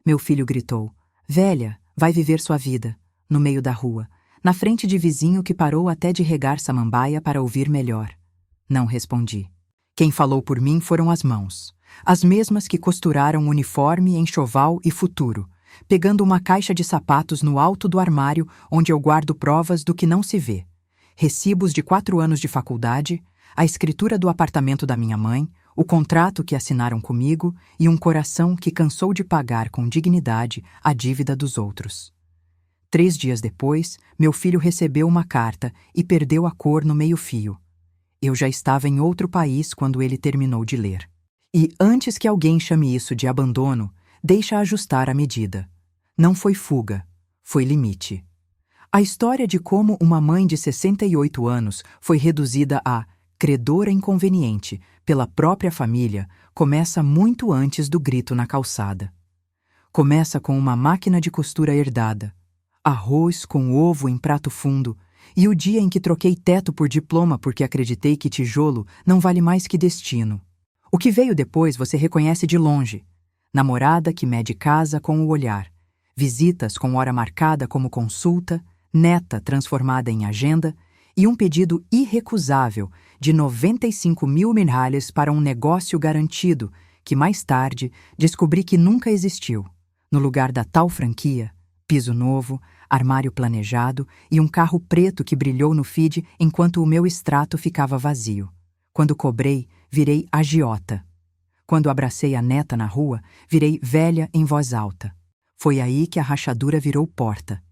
Meu filho gritou. Velha, vai viver sua vida, no meio da rua, na frente de vizinho que parou até de regar samambaia para ouvir melhor. Não respondi. Quem falou por mim foram as mãos. As mesmas que costuraram uniforme, enxoval e futuro, pegando uma caixa de sapatos no alto do armário onde eu guardo provas do que não se vê. Recibos de 4 anos de faculdade, a escritura do apartamento da minha mãe, o contrato que assinaram comigo e um coração que cansou de pagar com dignidade a dívida dos outros. 3 dias depois, meu filho recebeu uma carta e perdeu a cor no meio-fio. Eu já estava em outro país quando ele terminou de ler. E antes que alguém chame isso de abandono, deixa ajustar a medida. Não foi fuga, foi limite. A história de como uma mãe de 68 anos foi reduzida a credora inconveniente pela própria família começa muito antes do grito na calçada. Começa com uma máquina de costura herdada, arroz com ovo em prato fundo e o dia em que troquei teto por diploma porque acreditei que tijolo não vale mais que destino. O que veio depois você reconhece de longe. Namorada que mede casa com o olhar, visitas com hora marcada como consulta, neta transformada em agenda e um pedido irrecusável de 95 mil mirralhas para um negócio garantido que mais tarde descobri que nunca existiu. No lugar da tal franquia, piso novo, armário planejado e um carro preto que brilhou no feed enquanto o meu extrato ficava vazio. Quando cobrei, virei agiota. Quando abracei a neta na rua, virei velha em voz alta. Foi aí que a rachadura virou porta.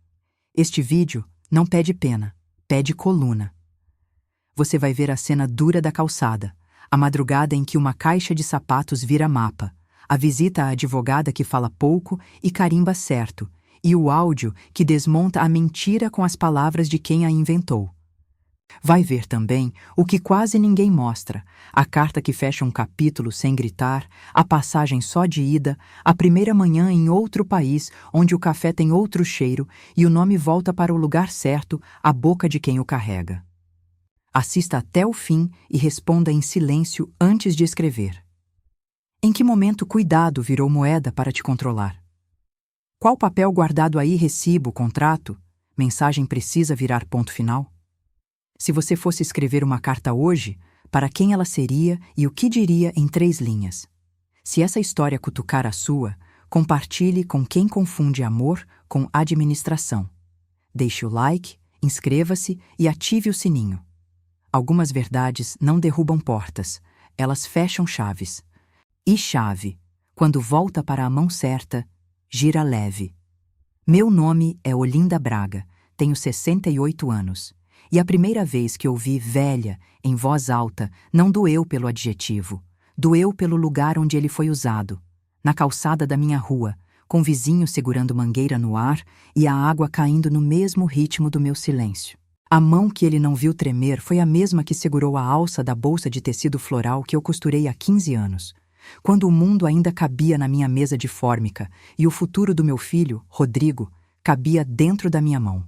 Este vídeo não pede pena, pede coluna. Você vai ver a cena dura da calçada, a madrugada em que uma caixa de sapatos vira mapa, a visita à advogada que fala pouco e carimba certo, e o áudio que desmonta a mentira com as palavras de quem a inventou. Vai ver também o que quase ninguém mostra, a carta que fecha um capítulo sem gritar, a passagem só de ida, a primeira manhã em outro país onde o café tem outro cheiro e o nome volta para o lugar certo, a boca de quem o carrega. Assista até o fim e responda em silêncio antes de escrever. Em que momento cuidado virou moeda para te controlar? Qual papel guardado aí recibo, contrato, mensagem precisa virar ponto final? Se você fosse escrever uma carta hoje, para quem ela seria e o que diria em 3 linhas? Se essa história cutucar a sua, compartilhe com quem confunde amor com administração. Deixe o like, inscreva-se e ative o sininho. Algumas verdades não derrubam portas, elas fecham chaves. E chave, quando volta para a mão certa, gira leve. Meu nome é Olinda Braga, tenho 68 anos. E a primeira vez que ouvi velha, em voz alta, não doeu pelo adjetivo, doeu pelo lugar onde ele foi usado, na calçada da minha rua, com vizinho segurando mangueira no ar e a água caindo no mesmo ritmo do meu silêncio. A mão que ele não viu tremer foi a mesma que segurou a alça da bolsa de tecido floral que eu costurei há 15 anos, quando o mundo ainda cabia na minha mesa de fórmica e o futuro do meu filho, Rodrigo, cabia dentro da minha mão.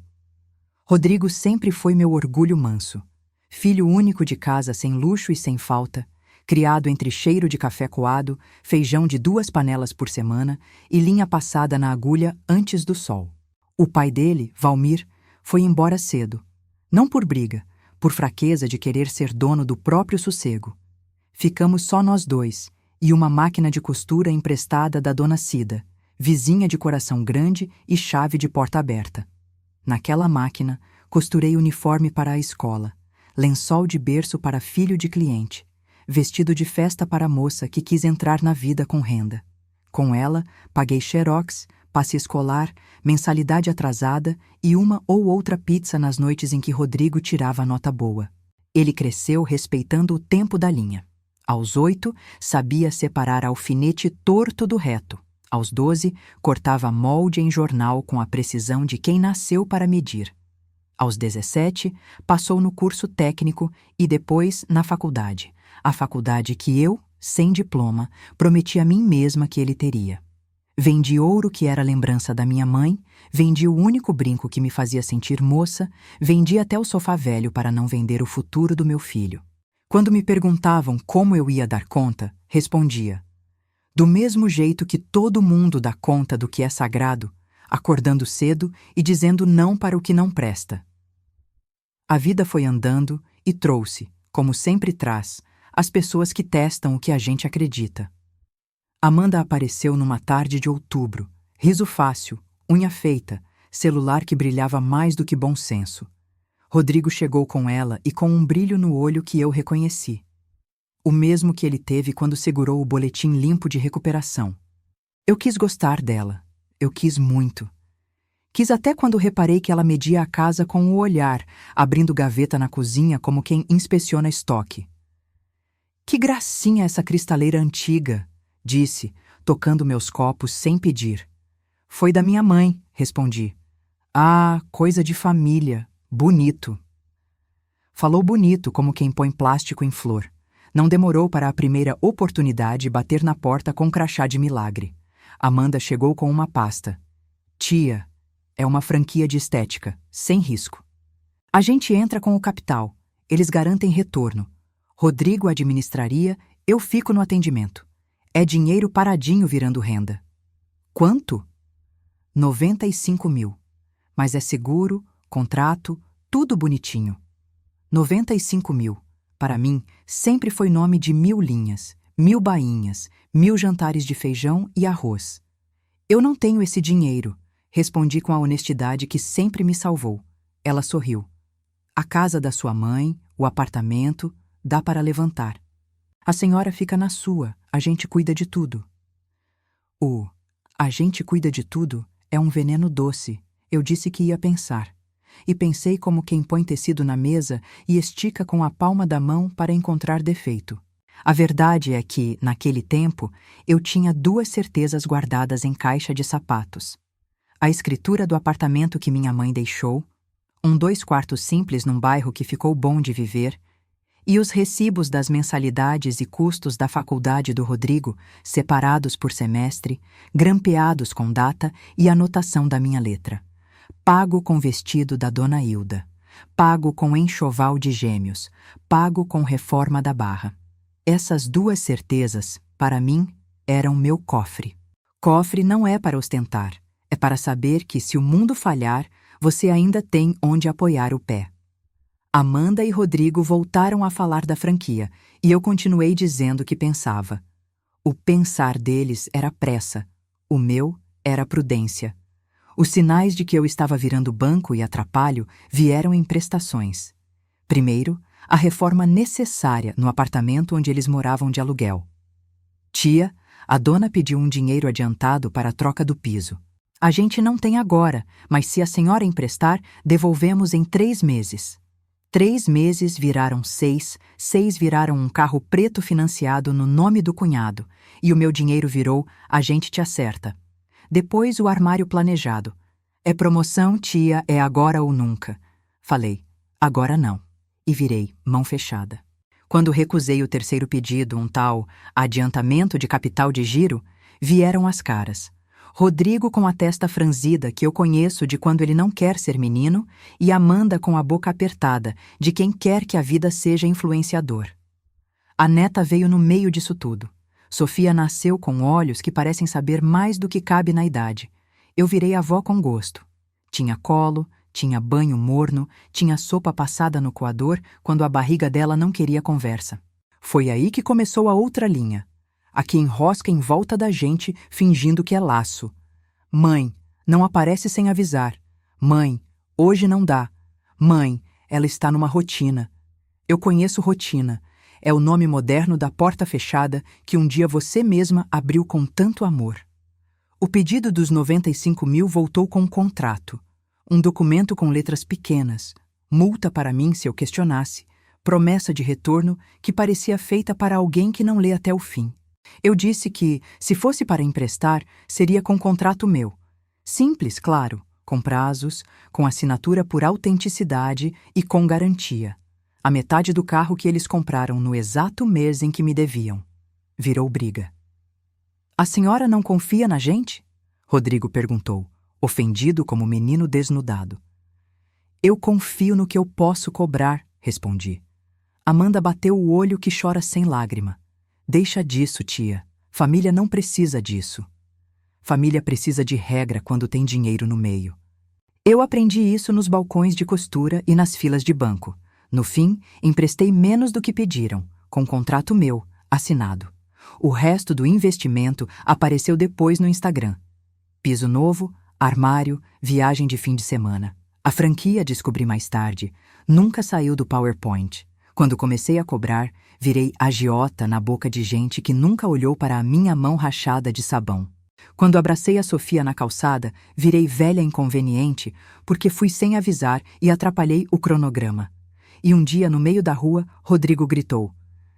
Rodrigo sempre foi meu orgulho manso. Filho único de casa sem luxo e sem falta, criado entre cheiro de café coado, feijão de 2 panelas por semana e linha passada na agulha antes do sol. O pai dele, Valmir, foi embora cedo. Não por briga, por fraqueza de querer ser dono do próprio sossego. Ficamos só nós 2 e uma máquina de costura emprestada da dona Cida, vizinha de coração grande e chave de porta aberta. Naquela máquina, costurei uniforme para a escola, lençol de berço para filho de cliente, vestido de festa para moça que quis entrar na vida com renda. Com ela, paguei xerox, passe escolar, mensalidade atrasada e uma ou outra pizza nas noites em que Rodrigo tirava nota boa. Ele cresceu respeitando o tempo da linha. Aos 8, sabia separar alfinete torto do reto. Aos 12, cortava molde em jornal com a precisão de quem nasceu para medir. Aos 17, passou no curso técnico e depois na faculdade. A faculdade que eu, sem diploma, prometi a mim mesma que ele teria. Vendi ouro que era lembrança da minha mãe, vendi o único brinco que me fazia sentir moça, vendi até o sofá velho para não vender o futuro do meu filho. Quando me perguntavam como eu ia dar conta, respondia: Do mesmo jeito que todo mundo dá conta do que é sagrado, acordando cedo e dizendo não para o que não presta. A vida foi andando e trouxe, como sempre traz, as pessoas que testam o que a gente acredita. Amanda apareceu numa tarde de outubro, riso fácil, unha feita, celular que brilhava mais do que bom senso. Rodrigo chegou com ela e com um brilho no olho que eu reconheci. O mesmo que ele teve quando segurou o boletim limpo de recuperação. Eu quis gostar dela. Eu quis muito. Quis até quando reparei que ela media a casa com o olhar, abrindo gaveta na cozinha como quem inspeciona estoque. Que gracinha essa cristaleira antiga, disse, tocando meus copos sem pedir. Foi da minha mãe, respondi. Ah, coisa de família. Bonito. Falou bonito como quem põe plástico em flor. Não demorou para a primeira oportunidade bater na porta com crachá de milagre. Amanda chegou com uma pasta. Tia, é uma franquia de estética, sem risco. A gente entra com o capital. Eles garantem retorno. Rodrigo administraria, eu fico no atendimento. É dinheiro paradinho virando renda. Quanto? 95 mil. Mas é seguro, contrato, tudo bonitinho. 95 mil. Para mim, sempre foi nome de 1000 linhas, 1000 bainhas, 1000 jantares de feijão e arroz. Eu não tenho esse dinheiro, respondi com a honestidade que sempre me salvou. Ela sorriu. A casa da sua mãe, o apartamento, dá para levantar. A senhora fica na sua, a gente cuida de tudo. A gente cuida de tudo é um veneno doce. Eu disse que ia pensar. E pensei como quem põe tecido na mesa e estica com a palma da mão para encontrar defeito. A verdade é que, naquele tempo, eu tinha 2 certezas guardadas em caixa de sapatos. A escritura do apartamento que minha mãe deixou, um 2 quartos simples num bairro que ficou bom de viver, e os recibos das mensalidades e custos da faculdade do Rodrigo, separados por semestre, grampeados com data e anotação da minha letra. Pago com vestido da dona Hilda. Pago com enxoval de gêmeos. Pago com reforma da barra. Essas 2 certezas, para mim, eram meu cofre. Cofre não é para ostentar. É para saber que, se o mundo falhar, você ainda tem onde apoiar o pé. Amanda e Rodrigo voltaram a falar da franquia, e eu continuei dizendo que pensava. O pensar deles era pressa. O meu era prudência. Os sinais de que eu estava virando banco e atrapalho vieram em prestações. Primeiro, a reforma necessária no apartamento onde eles moravam de aluguel. Tia, a dona pediu um dinheiro adiantado para a troca do piso. A gente não tem agora, mas se a senhora emprestar, devolvemos em 3 meses. 3 meses viraram 6, 6 viraram um carro preto financiado no nome do cunhado, e o meu dinheiro virou a gente te acerta. Depois o armário planejado. É promoção, tia, é agora ou nunca. Falei, agora não. E virei, mão fechada. Quando recusei o terceiro pedido, um tal adiantamento de capital de giro, vieram as caras. Rodrigo com a testa franzida, que eu conheço de quando ele não quer ser menino, e Amanda com a boca apertada, de quem quer que a vida seja influenciador. A neta veio no meio disso tudo. Sofia nasceu com olhos que parecem saber mais do que cabe na idade. Eu virei avó com gosto. Tinha colo, tinha banho morno, tinha sopa passada no coador quando a barriga dela não queria conversa. Foi aí que começou a outra linha. A que enrosca em volta da gente, fingindo que é laço. Mãe, não aparece sem avisar. Mãe, hoje não dá. Mãe, ela está numa rotina. Eu conheço rotina. É o nome moderno da porta fechada que um dia você mesma abriu com tanto amor. O pedido dos 95 mil voltou com um contrato. Um documento com letras pequenas. Multa para mim se eu questionasse. Promessa de retorno que parecia feita para alguém que não lê até o fim. Eu disse que, se fosse para emprestar, seria com contrato meu. Simples, claro, com prazos, com assinatura por autenticidade e com garantia. A metade do carro que eles compraram no exato mês em que me deviam. Virou briga. A senhora não confia na gente? Rodrigo perguntou, ofendido como menino desnudado. Eu confio no que eu posso cobrar, respondi. Amanda bateu o olho que chora sem lágrima. Deixa disso, tia. Família não precisa disso. Família precisa de regra quando tem dinheiro no meio. Eu aprendi isso nos balcões de costura e nas filas de banco. No fim, emprestei menos do que pediram, com contrato meu, assinado. O resto do investimento apareceu depois no Instagram. Piso novo, armário, viagem de fim de semana. A franquia, descobri mais tarde, nunca saiu do PowerPoint. Quando comecei a cobrar, virei agiota na boca de gente que nunca olhou para a minha mão rachada de sabão. Quando abracei a Sofia na calçada, virei velha inconveniente porque fui sem avisar e atrapalhei o cronograma. E um dia, no meio da rua, Rodrigo gritou: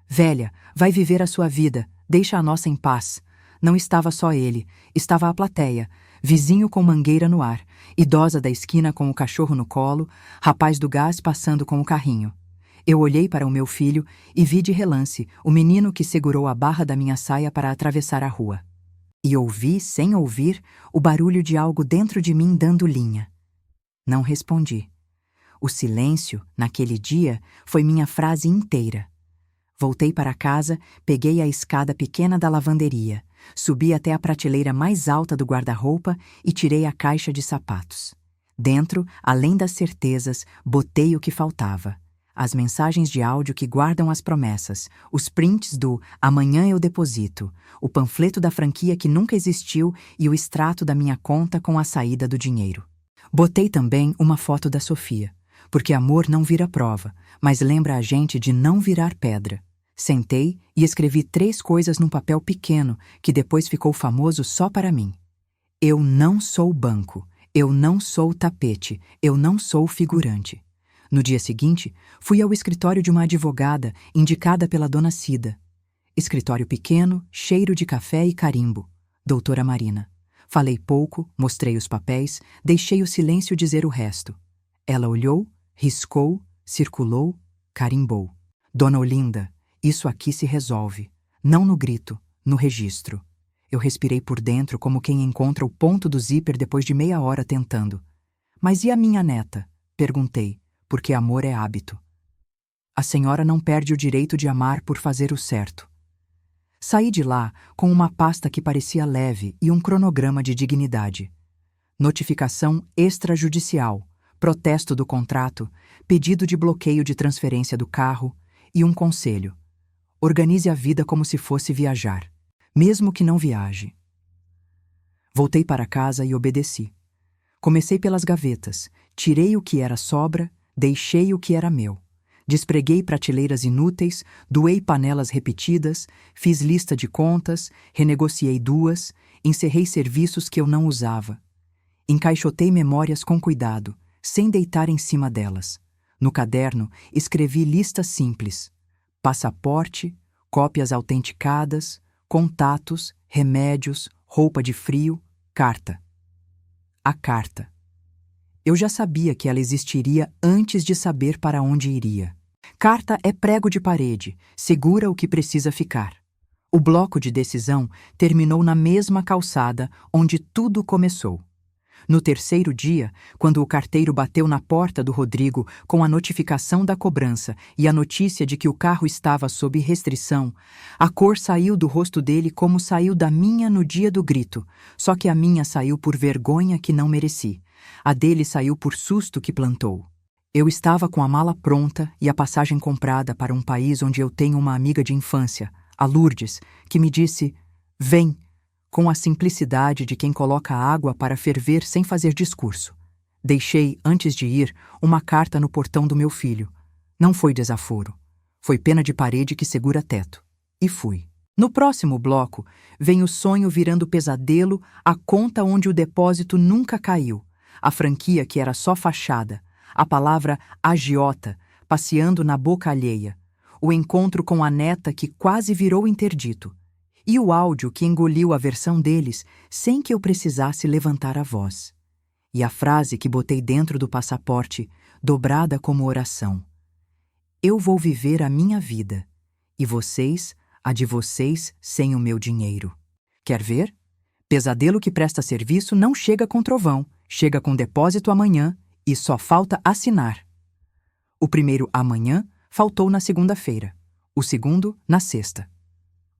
"Velha, vai viver a sua vida, deixa a nossa em paz." Não estava só ele, estava a plateia, vizinho com mangueira no ar, idosa da esquina com o cachorro no colo, rapaz do gás passando com o carrinho. Eu olhei para o meu filho e vi de relance o menino que segurou a barra da minha saia para atravessar a rua. E ouvi, sem ouvir, o barulho de algo dentro de mim dando linha. Não respondi. O silêncio, naquele dia, foi minha frase inteira. Voltei para casa, peguei a escada pequena da lavanderia, subi até a prateleira mais alta do guarda-roupa e tirei a caixa de sapatos. Dentro, além das certezas, botei o que faltava. As mensagens de áudio que guardam as promessas, os prints do "amanhã eu deposito", o panfleto da franquia que nunca existiu e o extrato da minha conta com a saída do dinheiro. Botei também uma foto da Sofia, porque amor não vira prova, mas lembra a gente de não virar pedra. Sentei e escrevi 3 coisas num papel pequeno que depois ficou famoso só para mim. Eu não sou banco, eu não sou tapete, eu não sou figurante. No dia seguinte, fui ao escritório de uma advogada indicada pela dona Cida. Escritório pequeno, cheiro de café e carimbo. Doutora Marina. Falei pouco, mostrei os papéis, deixei o silêncio dizer o resto. Ela olhou, riscou, circulou, carimbou. Dona Olinda, isso aqui se resolve. Não no grito, no registro. Eu respirei por dentro como quem encontra o ponto do zíper depois de meia hora tentando. Mas e a minha neta? Perguntei. Porque amor é hábito. A senhora não perde o direito de amar por fazer o certo. Saí de lá com uma pasta que parecia leve e um cronograma de dignidade. Notificação extrajudicial, protesto do contrato, pedido de bloqueio de transferência do carro e um conselho. Organize a vida como se fosse viajar, mesmo que não viaje. Voltei para casa e obedeci. Comecei pelas gavetas, tirei o que era sobra, deixei o que era meu. Despreguei prateleiras inúteis, doei panelas repetidas, fiz lista de contas, renegociei 2, encerrei serviços que eu não usava. Encaixotei memórias com cuidado, sem deitar em cima delas. No caderno, escrevi listas simples: passaporte, cópias autenticadas, contatos, remédios, roupa de frio, carta. A carta. Eu já sabia que ela existiria antes de saber para onde iria. Carta é prego de parede, segura o que precisa ficar. O bloco de decisão terminou na mesma calçada onde tudo começou. No terceiro dia, quando o carteiro bateu na porta do Rodrigo com a notificação da cobrança e a notícia de que o carro estava sob restrição, a cor saiu do rosto dele como saiu da minha no dia do grito, só que a minha saiu por vergonha que não mereci. A dele saiu por susto que plantou. Eu estava com a mala pronta e a passagem comprada para um país onde eu tenho uma amiga de infância, a Lourdes, que me disse: "Vem", com a simplicidade de quem coloca água para ferver sem fazer discurso. Deixei, antes de ir, uma carta no portão do meu filho. Não foi desaforo. Foi pena de parede que segura teto. E fui. No próximo bloco, vem o sonho virando pesadelo, a conta onde o depósito nunca caiu, a franquia que era só fachada, a palavra agiota passeando na boca alheia, o encontro com a neta que quase virou interdito, e o áudio que engoliu a versão deles sem que eu precisasse levantar a voz. E a frase que botei dentro do passaporte, dobrada como oração: "Eu vou viver a minha vida, e vocês, a de vocês, sem o meu dinheiro." Quer ver? Pesadelo que presta serviço não chega com trovão, chega com depósito amanhã e só falta assinar. O primeiro amanhã faltou na segunda-feira, o segundo na sexta.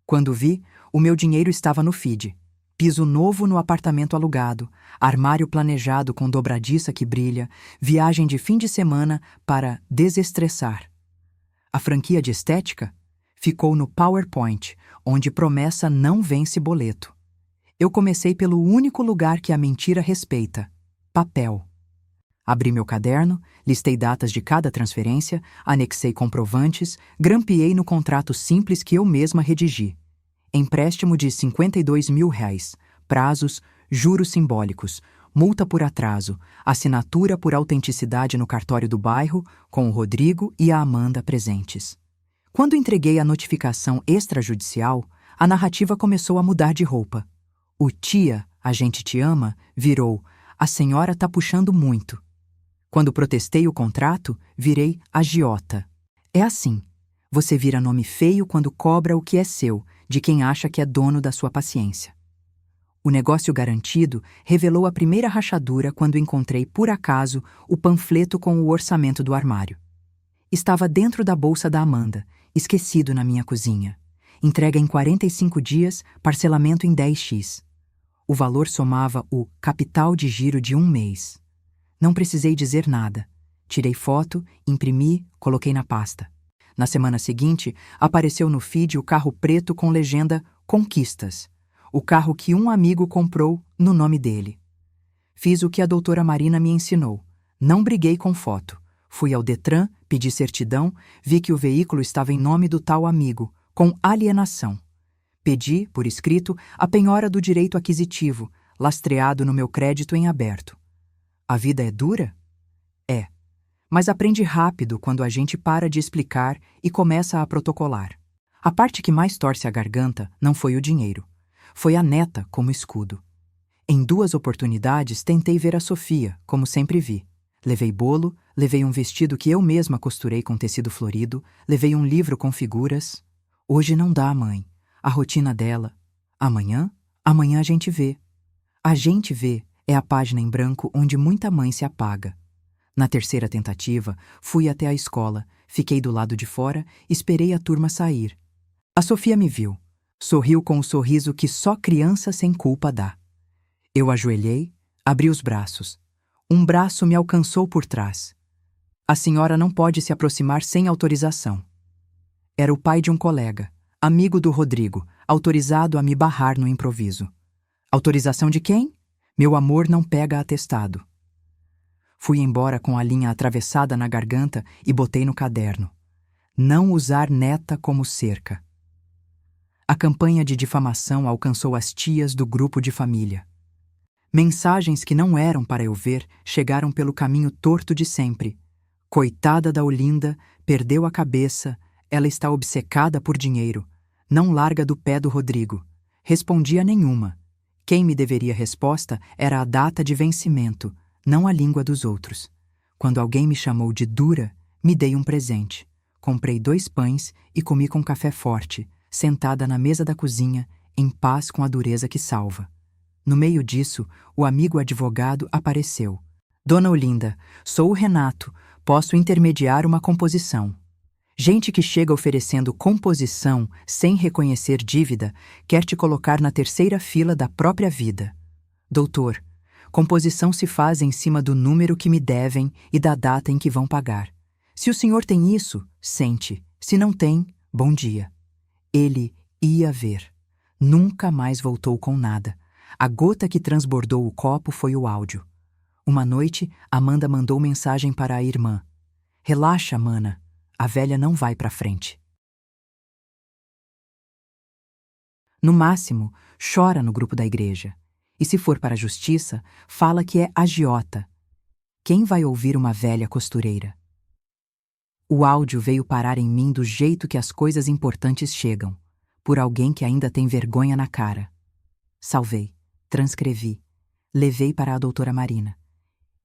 Quando vi, O meu dinheiro estava no feed. Piso novo no apartamento alugado, armário planejado com dobradiça que brilha, viagem de fim de semana para desestressar. A franquia de estética ficou no PowerPoint, onde promessa não vence boleto. Eu comecei pelo único lugar que a mentira respeita: papel. Abri meu caderno, listei datas de cada transferência, anexei comprovantes, grampeei no contrato simples que eu mesma redigi. Empréstimo de R$52 mil, prazos, juros simbólicos, multa por atraso, assinatura por autenticidade no cartório do bairro, com o Rodrigo e a Amanda presentes. Quando entreguei a notificação extrajudicial, a narrativa começou a mudar de roupa. O tia, a gente te ama, virou: a senhora tá puxando muito. Quando protestei o contrato, virei agiota. É assim. Você vira nome feio quando cobra o que é seu, de quem acha que é dono da sua paciência. O negócio garantido revelou a primeira rachadura quando encontrei, por acaso, o panfleto com o orçamento do armário. Estava dentro da bolsa da Amanda, esquecido na minha cozinha. Entrega em 45 dias, parcelamento em 10x. O valor somava o capital de giro de um mês. Não precisei dizer nada. Tirei foto, imprimi, coloquei na pasta. Na semana seguinte, apareceu no feed o carro preto com legenda Conquistas, o carro que um amigo comprou no nome dele. Fiz o que a doutora Marina me ensinou. Não briguei com foto. Fui ao Detran, pedi certidão, vi que o veículo estava em nome do tal amigo, com alienação. Pedi, por escrito, a penhora do direito aquisitivo, lastreado no meu crédito em aberto. A vida é dura? É. Mas aprende rápido quando a gente para de explicar e começa a protocolar. A parte que mais torce a garganta não foi o dinheiro. Foi a neta como escudo. Em 2 oportunidades tentei ver a Sofia, como sempre vi. Levei bolo, levei um vestido que eu mesma costurei com tecido florido, levei um livro com figuras. Hoje não dá, mãe. A rotina dela. Amanhã? Amanhã a gente vê. A gente vê é a página em branco onde muita mãe se apaga. Na terceira tentativa, fui até a escola, fiquei do lado de fora, esperei a turma sair. A Sofia me viu. Sorriu com o sorriso que só criança sem culpa dá. Eu ajoelhei, abri os braços. Um braço me alcançou por trás. A senhora não pode se aproximar sem autorização. Era o pai de um colega, amigo do Rodrigo, autorizado a me barrar no improviso. Autorização de quem? Meu amor não pega atestado. Fui embora com a linha atravessada na garganta e botei no caderno. Não usar neta como cerca. A campanha de difamação alcançou as tias do grupo de família. Mensagens que não eram para eu ver chegaram pelo caminho torto de sempre. Coitada da Olinda, perdeu a cabeça, ela está obcecada por dinheiro. Não larga do pé do Rodrigo. Respondi a nenhuma. Quem me deveria resposta era a data de vencimento, não a língua dos outros. Quando alguém me chamou de dura, me dei um presente. Comprei 2 pães e comi com café forte, sentada na mesa da cozinha, em paz com a dureza que salva. No meio disso, o amigo advogado apareceu. Dona Olinda, sou o Renato, posso intermediar uma composição. Gente que chega oferecendo composição sem reconhecer dívida quer te colocar na terceira fila da própria vida. Doutor, composição se faz em cima do número que me devem e da data em que vão pagar. Se o senhor tem isso, sente. Se não tem, bom dia. Ele ia ver. Nunca mais voltou com nada. A gota que transbordou o copo foi o áudio. Uma noite, Amanda mandou mensagem para a irmã. Relaxa, mana. A velha não vai pra frente. No máximo, chora no grupo da igreja. E se for para a justiça, fala que é agiota. Quem vai ouvir uma velha costureira? O áudio veio parar em mim do jeito que as coisas importantes chegam, por alguém que ainda tem vergonha na cara. Salvei, transcrevi, levei para a doutora Marina.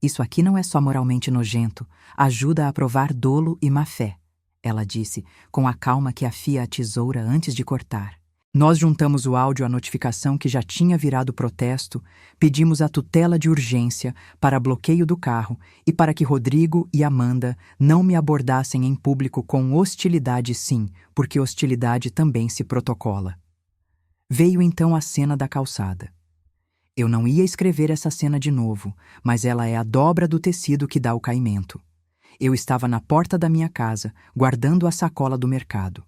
Isso aqui não é só moralmente nojento, ajuda a provar dolo e má-fé. Ela disse, com a calma que afia a tesoura antes de cortar. Nós juntamos o áudio à notificação que já tinha virado protesto, pedimos a tutela de urgência para bloqueio do carro e para que Rodrigo e Amanda não me abordassem em público com hostilidade sim, porque hostilidade também se protocola. Veio então a cena da calçada. Eu não ia escrever essa cena de novo, mas ela é a dobra do tecido que dá o caimento. Eu estava na porta da minha casa, guardando a sacola do mercado.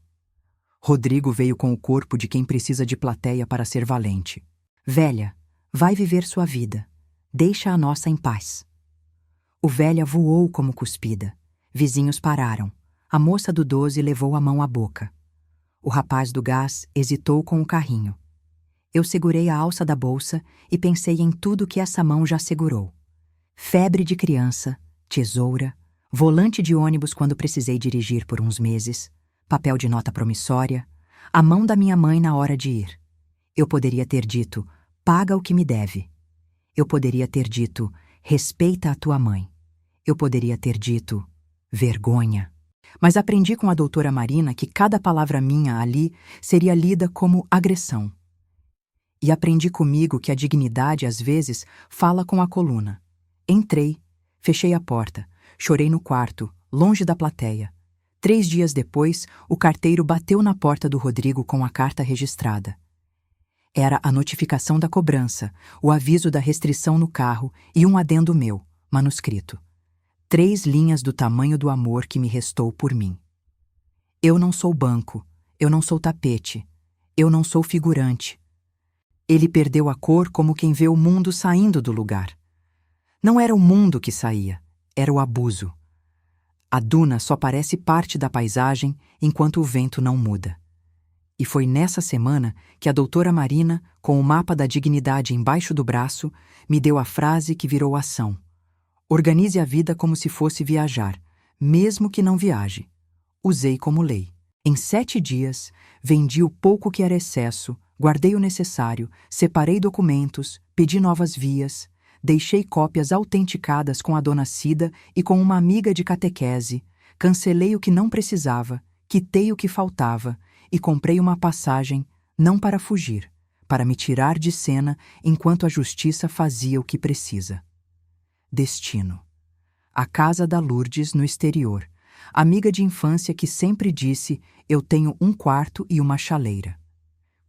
Rodrigo veio com o corpo de quem precisa de plateia para ser valente. Velha, vai viver sua vida. Deixa a nossa em paz. O velha voou como cuspida. Vizinhos pararam. A moça do 12 levou a mão à boca. O rapaz do gás hesitou com o carrinho. Eu segurei a alça da bolsa e pensei em tudo que essa mão já segurou. Febre de criança, tesoura, volante de ônibus quando precisei dirigir por uns meses, papel de nota promissória, a mão da minha mãe na hora de ir. Eu poderia ter dito, paga o que me deve. Eu poderia ter dito, respeita a tua mãe. Eu poderia ter dito, vergonha. Mas aprendi com a doutora Marina que cada palavra minha ali seria lida como agressão. E aprendi comigo que a dignidade, às vezes, fala com a coluna. Entrei, fechei a porta, chorei no quarto, longe da plateia. 3 dias depois, o carteiro bateu na porta do Rodrigo com a carta registrada. Era a notificação da cobrança, o aviso da restrição no carro e um adendo meu, manuscrito. 3 linhas do tamanho do amor que me restou por mim. Eu não sou banco, eu não sou tapete, eu não sou figurante. Ele perdeu a cor como quem vê o mundo saindo do lugar. Não era o mundo que saía, era o abuso. A duna só parece parte da paisagem enquanto o vento não muda. E foi nessa semana que a doutora Marina, com o mapa da dignidade embaixo do braço, me deu a frase que virou ação. Organize a vida como se fosse viajar, mesmo que não viaje. Usei como lei. Em 7 dias, vendi o pouco que era excesso, guardei o necessário, separei documentos, pedi novas vias, deixei cópias autenticadas com a dona Cida e com uma amiga de catequese, cancelei o que não precisava, quitei o que faltava e comprei uma passagem, não para fugir, para me tirar de cena enquanto a justiça fazia o que precisa. Destino. A casa da Lourdes no exterior, amiga de infância que sempre disse, eu tenho um quarto e uma chaleira.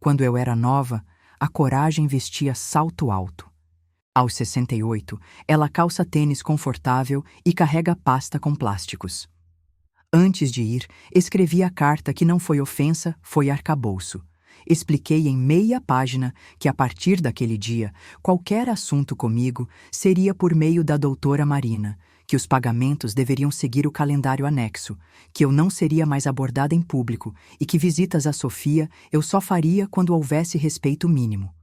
Quando eu era nova, a coragem vestia salto alto. Aos 68, ela calça tênis confortável e carrega pasta com plásticos. Antes de ir, escrevi a carta que não foi ofensa, foi arcabouço. Expliquei em meia página que a partir daquele dia, qualquer assunto comigo seria por meio da doutora Marina, que os pagamentos deveriam seguir o calendário anexo, que eu não seria mais abordada em público e que visitas à Sofia eu só faria quando houvesse respeito mínimo.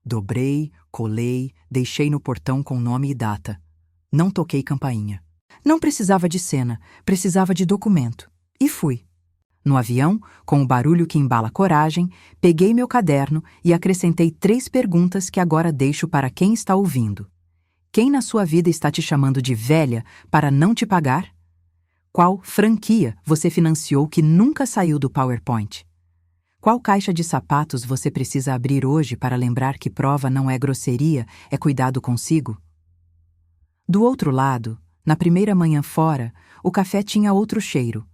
Dobrei, colei, deixei no portão com nome e data. Não toquei campainha. Não precisava de cena, precisava de documento. E fui. No avião, com o barulho que embala coragem, peguei meu caderno e acrescentei 3 perguntas que agora deixo para quem está ouvindo. Quem na sua vida está te chamando de velha para não te pagar? Qual franquia você financiou que nunca saiu do PowerPoint? Qual caixa de sapatos você precisa abrir hoje para lembrar que prova não é grosseria, é cuidado consigo? Do outro lado, na primeira manhã fora, o café tinha outro cheiro,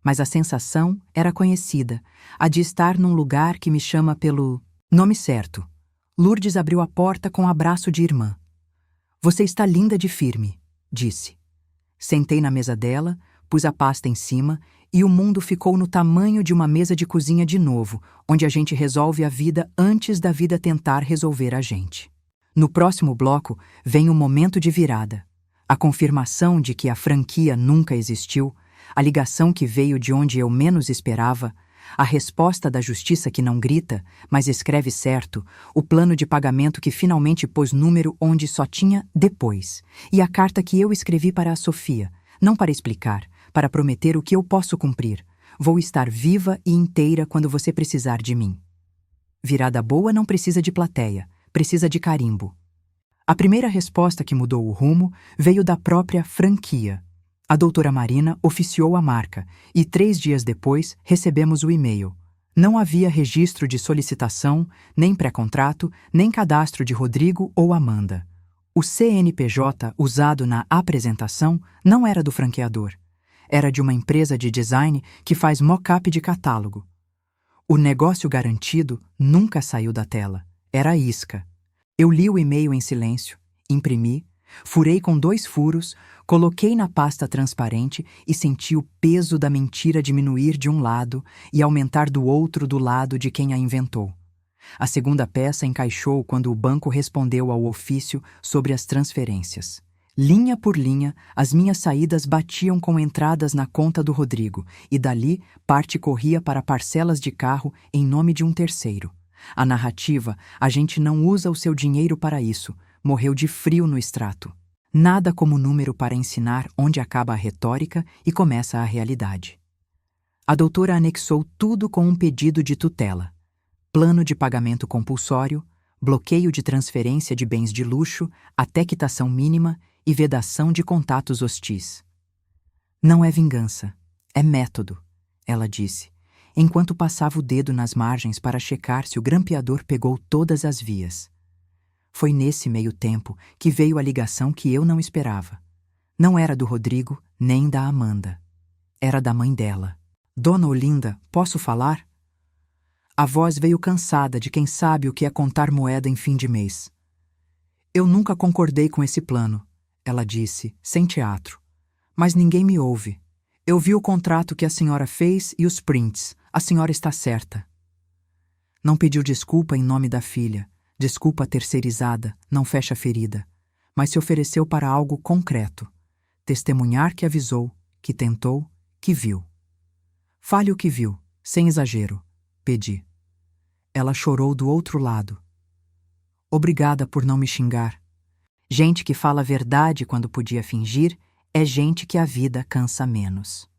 mas a sensação era conhecida, a de estar num lugar que me chama pelo nome certo. Lourdes abriu a porta com um abraço de irmã. Você está linda de firme, disse. Sentei na mesa dela, pus a pasta em cima e o mundo ficou no tamanho de uma mesa de cozinha de novo, onde a gente resolve a vida antes da vida tentar resolver a gente. No próximo bloco vem o momento de virada. A confirmação de que a franquia nunca existiu, a ligação que veio de onde eu menos esperava, a resposta da justiça que não grita, mas escreve certo, o plano de pagamento que finalmente pôs número onde só tinha depois, e a carta que eu escrevi para a Sofia, não para explicar, para prometer o que eu posso cumprir. Vou estar viva e inteira quando você precisar de mim. Virada boa não precisa de plateia, precisa de carimbo. A primeira resposta que mudou o rumo veio da própria franquia. A doutora Marina oficiou a marca e 3 dias depois recebemos o e-mail. Não havia registro de solicitação, nem pré-contrato, nem cadastro de Rodrigo ou Amanda. O CNPJ usado na apresentação não era do franqueador. Era de uma empresa de design que faz mock-up de catálogo. O negócio garantido nunca saiu da tela. Era a isca. Eu li o e-mail em silêncio, imprimi, furei com 2 furos, coloquei na pasta transparente e senti o peso da mentira diminuir de um lado e aumentar do outro do lado de quem a inventou. A segunda peça encaixou quando o banco respondeu ao ofício sobre as transferências. Linha por linha, as minhas saídas batiam com entradas na conta do Rodrigo, e dali parte corria para parcelas de carro em nome de um terceiro. A narrativa, a gente não usa o seu dinheiro para isso, morreu de frio no extrato. Nada como número para ensinar onde acaba a retórica e começa a realidade. A doutora anexou tudo com um pedido de tutela. Plano de pagamento compulsório, bloqueio de transferência de bens de luxo até quitação mínima e vedação de contatos hostis. Não é vingança, é método, ela disse, enquanto passava o dedo nas margens para checar se o grampeador pegou todas as vias. Foi nesse meio tempo que veio a ligação que eu não esperava. Não era do Rodrigo, nem da Amanda. Era da mãe dela. Dona Olinda, posso falar? A voz veio cansada de quem sabe o que é contar moeda em fim de mês. Eu nunca concordei com esse plano, ela disse, sem teatro. Mas ninguém me ouve. Eu vi o contrato que a senhora fez e os prints. A senhora está certa. Não pediu desculpa em nome da filha. Desculpa terceirizada, não fecha ferida. Mas se ofereceu para algo concreto. Testemunhar que avisou, que tentou, que viu. Fale o que viu, sem exagero, pedi. Ela chorou do outro lado. Obrigada por não me xingar. Gente que fala a verdade quando podia fingir é gente que a vida cansa menos.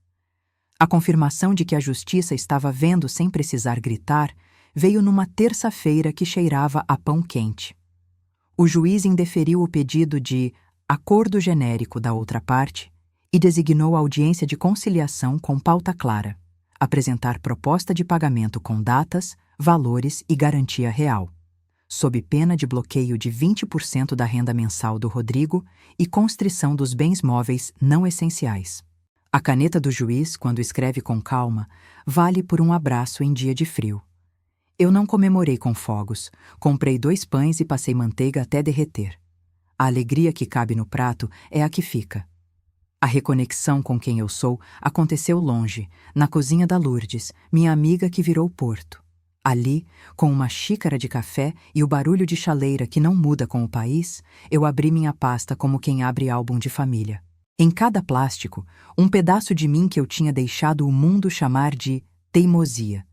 A confirmação de que a justiça estava vendo sem precisar gritar veio numa terça-feira que cheirava a pão quente. O juiz indeferiu o pedido de acordo genérico da outra parte e designou a audiência de conciliação com pauta clara, apresentar proposta de pagamento com datas, valores e garantia real, sob pena de bloqueio de 20% da renda mensal do Rodrigo e constrição dos bens móveis não essenciais. A caneta do juiz, quando escreve com calma, vale por um abraço em dia de frio. Eu não comemorei com fogos, comprei 2 pães e passei manteiga até derreter. A alegria que cabe no prato é a que fica. A reconexão com quem eu sou aconteceu longe, na cozinha da Lourdes, minha amiga que virou Porto. Ali, com uma xícara de café e o barulho de chaleira que não muda com o país, eu abri minha pasta como quem abre álbum de família. Em cada plástico, um pedaço de mim que eu tinha deixado o mundo chamar de teimosia.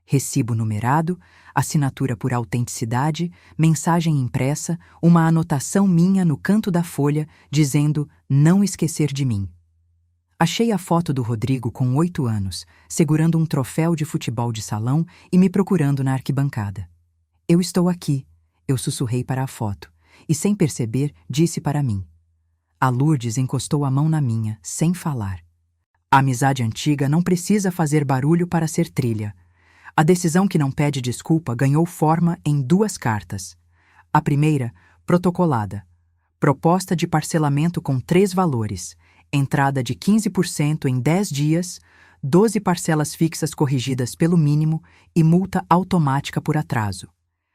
Recibo numerado, assinatura por autenticidade, mensagem impressa, uma anotação minha no canto da folha dizendo não esquecer de mim. Achei a foto do Rodrigo com 8 anos, segurando um troféu de futebol de salão e me procurando na arquibancada. Eu estou aqui, eu sussurrei para a foto, e sem perceber disse para mim. A Lourdes encostou a mão na minha, sem falar. A amizade antiga não precisa fazer barulho para ser trilha. A decisão que não pede desculpa ganhou forma em 2 cartas. A primeira, protocolada. Proposta de parcelamento com 3 valores. Entrada de 15% em 10 dias, 12 parcelas fixas corrigidas pelo mínimo e multa automática por atraso.